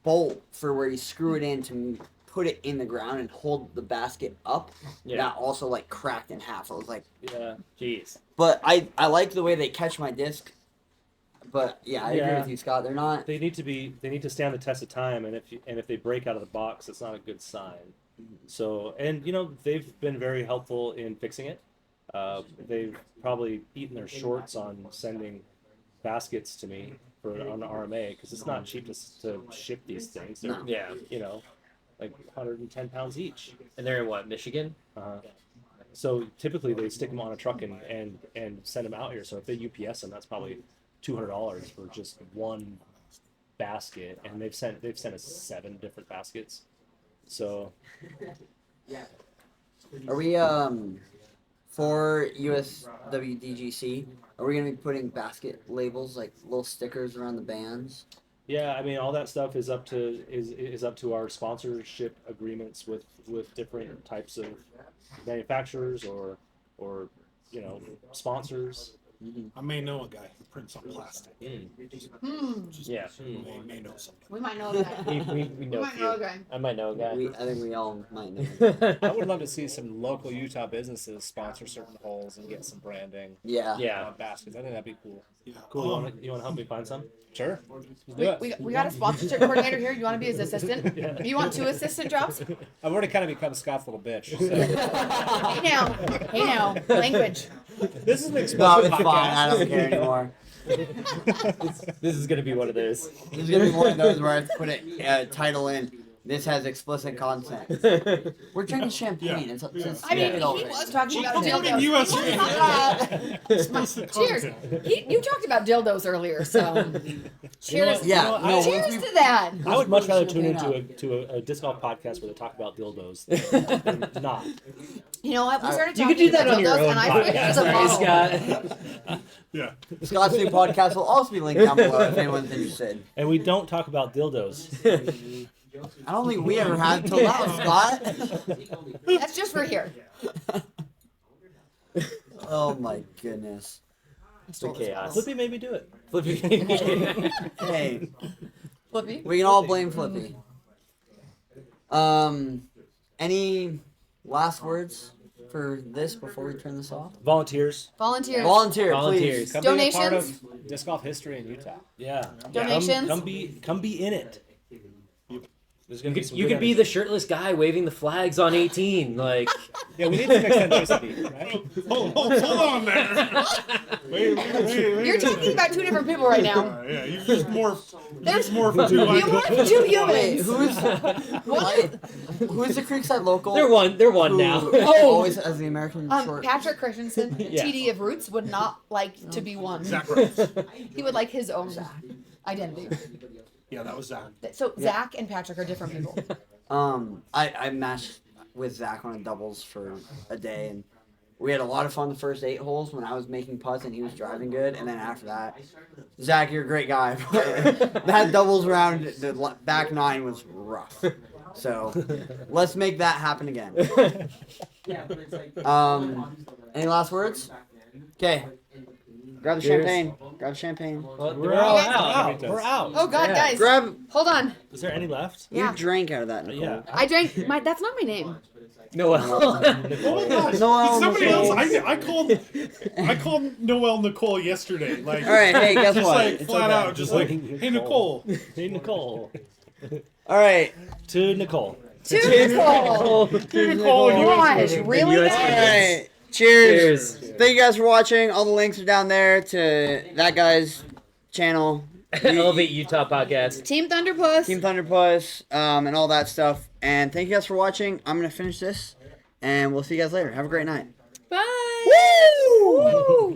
Speaker 1: bolt for where you screw it in to put it in the ground and hold the basket up.
Speaker 2: Yeah.
Speaker 1: That also like cracked in half. I was like,
Speaker 3: Yeah.
Speaker 2: Jeez.
Speaker 1: but I like the way they catch my disc. But yeah, I agree
Speaker 3: Yeah.
Speaker 1: with you, Scott. They're not.
Speaker 3: They need to stand the test of time, and if they break out of the box, it's not a good sign. So, and they've been very helpful in fixing it. They've probably eaten their shorts on sending baskets to me on the RMA because it's not cheap to ship these things. They're
Speaker 2: Yeah.
Speaker 3: like 110 pounds each.
Speaker 2: And they're in what, Michigan?
Speaker 3: So typically they stick them on a truck and send them out here. So if they UPS them, that's probably $200 for just one basket, and they've sent us 7 different baskets. So
Speaker 1: Are we for USWDGC? Are we gonna be putting basket labels like little stickers around the bands?
Speaker 3: yeah, I mean all that stuff is up to our sponsorship agreements with different types of manufacturers or sponsors.
Speaker 7: I may know a guy who prints on plastic. Just
Speaker 2: Yeah.
Speaker 7: may know somebody.
Speaker 4: We might know that.
Speaker 2: We know a
Speaker 4: might know a
Speaker 2: few.
Speaker 4: guy.
Speaker 2: I might know a guy.
Speaker 1: I think we all might know.
Speaker 8: I would love to see some local Utah businesses sponsor certain holes and get some branding
Speaker 1: Yeah.
Speaker 2: Yeah.
Speaker 8: on baskets. I think that'd be cool.
Speaker 7: Yeah.
Speaker 10: Cool. You want to help me find some?
Speaker 8: Sure. Let's do it.
Speaker 4: We got a sponsorship coordinator here. You want to be his assistant? You want 2 assistant jobs?
Speaker 8: I've already kind of become Scott's little bitch. So.
Speaker 4: Hey now, language.
Speaker 8: This is an
Speaker 1: No,
Speaker 8: explicit
Speaker 1: it's fine. I
Speaker 8: podcast.
Speaker 1: don't care anymore.
Speaker 2: This is gonna be one of those.
Speaker 1: This is gonna be one of those where I have to put a title in. This has explicit content. We're drinking champagne. It's
Speaker 4: I mean,
Speaker 1: get over
Speaker 4: he
Speaker 1: it.
Speaker 4: was talking about
Speaker 7: Promoting
Speaker 4: dildos.
Speaker 7: US
Speaker 4: Cheers. You talked about dildos earlier, so cheers.
Speaker 1: Yeah, no, once
Speaker 4: Cheers
Speaker 1: we-
Speaker 4: to that.
Speaker 10: I would much rather tune
Speaker 1: Champagne
Speaker 10: into a disc golf podcast where they talk about dildos than not.
Speaker 4: You know what? We started
Speaker 2: You
Speaker 4: talking
Speaker 2: could do that
Speaker 4: about
Speaker 2: on your
Speaker 4: dildos,
Speaker 2: own
Speaker 4: and I forget
Speaker 2: podcast,
Speaker 4: the
Speaker 2: right,
Speaker 4: bottle.
Speaker 2: Scott?
Speaker 7: Yeah.
Speaker 1: Scott's new podcast will also be linked down below if anyone's interested.
Speaker 10: And we don't talk about dildos.
Speaker 1: I don't think we ever had till now, Scott.
Speaker 4: That's just for here.
Speaker 1: Oh my goodness.
Speaker 2: The chaos.
Speaker 10: Flippy made me do it.
Speaker 2: Flippy.
Speaker 1: Hey,
Speaker 4: Flippy.
Speaker 1: we can all blame Flippy. Any last words for this before we turn this off?
Speaker 10: Volunteers.
Speaker 4: Volunteers.
Speaker 1: Volunteer,
Speaker 2: Volunteers.
Speaker 1: please.
Speaker 8: Come be a part
Speaker 4: Donations?
Speaker 8: of disc golf history in Utah.
Speaker 10: Yeah.
Speaker 4: Donations?
Speaker 10: Come be in it. There's gonna be some
Speaker 2: You
Speaker 10: good
Speaker 2: could be the shirtless guy waving the flags on 18. Like,
Speaker 8: Yeah, we need some eccentricity, right?
Speaker 7: Hold on there. Wait.
Speaker 4: You're talking about 2 different people right now.
Speaker 7: Yeah, you just morphed.
Speaker 4: There's
Speaker 7: More from two.
Speaker 4: you morphed 2
Speaker 1: Wait,
Speaker 4: humans.
Speaker 1: who's the Creekside local?
Speaker 2: they're one
Speaker 1: who
Speaker 2: now.
Speaker 1: always has the American short.
Speaker 4: Patrick Christensen,
Speaker 2: Yeah.
Speaker 4: TD of Roots, would not like to be one.
Speaker 7: Zach Rose.
Speaker 4: He would like his own identity.
Speaker 7: Yeah, that was Zach.
Speaker 4: So Zach and Patrick are different people.
Speaker 1: I matched with Zach on a doubles for a day, and we had a lot of fun the first 8 holes when I was making putts and he was driving good, and then after that, Zach, you're a great guy. But that doubles round, the back 9 was rough. So let's make that happen again. Any last words? Okay. Grab the
Speaker 2: Cheers.
Speaker 1: champagne. Grab the champagne.
Speaker 2: Well,
Speaker 10: We're
Speaker 2: we're all
Speaker 10: out.
Speaker 2: out.
Speaker 10: We're out.
Speaker 4: Oh God,
Speaker 2: Yeah.
Speaker 4: guys,
Speaker 1: Grab.
Speaker 4: hold on.
Speaker 10: Is there any left?
Speaker 4: Yeah.
Speaker 1: You drank out of that, Nicole.
Speaker 10: Yeah.
Speaker 4: I drank my. That's not my name.
Speaker 2: Noel.
Speaker 7: Oh my gosh.
Speaker 1: Noel
Speaker 7: Somebody
Speaker 1: Nicole.
Speaker 7: else. I called Noel Nicole yesterday. Like,
Speaker 1: All right, hey, guess
Speaker 7: just
Speaker 1: what?
Speaker 7: like
Speaker 1: It's
Speaker 7: flat
Speaker 1: okay.
Speaker 7: out, just like, hey Nicole.
Speaker 10: Hey, Nicole.
Speaker 1: All right.
Speaker 10: To Nicole.
Speaker 4: To Nicole.
Speaker 7: Nicole, you
Speaker 4: Gosh, really,
Speaker 2: US
Speaker 1: All
Speaker 4: guys?
Speaker 1: right. Cheers.
Speaker 2: Cheers.
Speaker 1: Thank you guys for watching. All the links are down there to that guy's channel,
Speaker 2: Elevate Utah podcast.
Speaker 4: Team Thunderpuss.
Speaker 1: Team Thunderpuss, and all that stuff. And thank you guys for watching. I'm gonna finish this, and we'll see you guys later. Have a great night.
Speaker 4: Bye.
Speaker 1: Woo!
Speaker 4: Woo!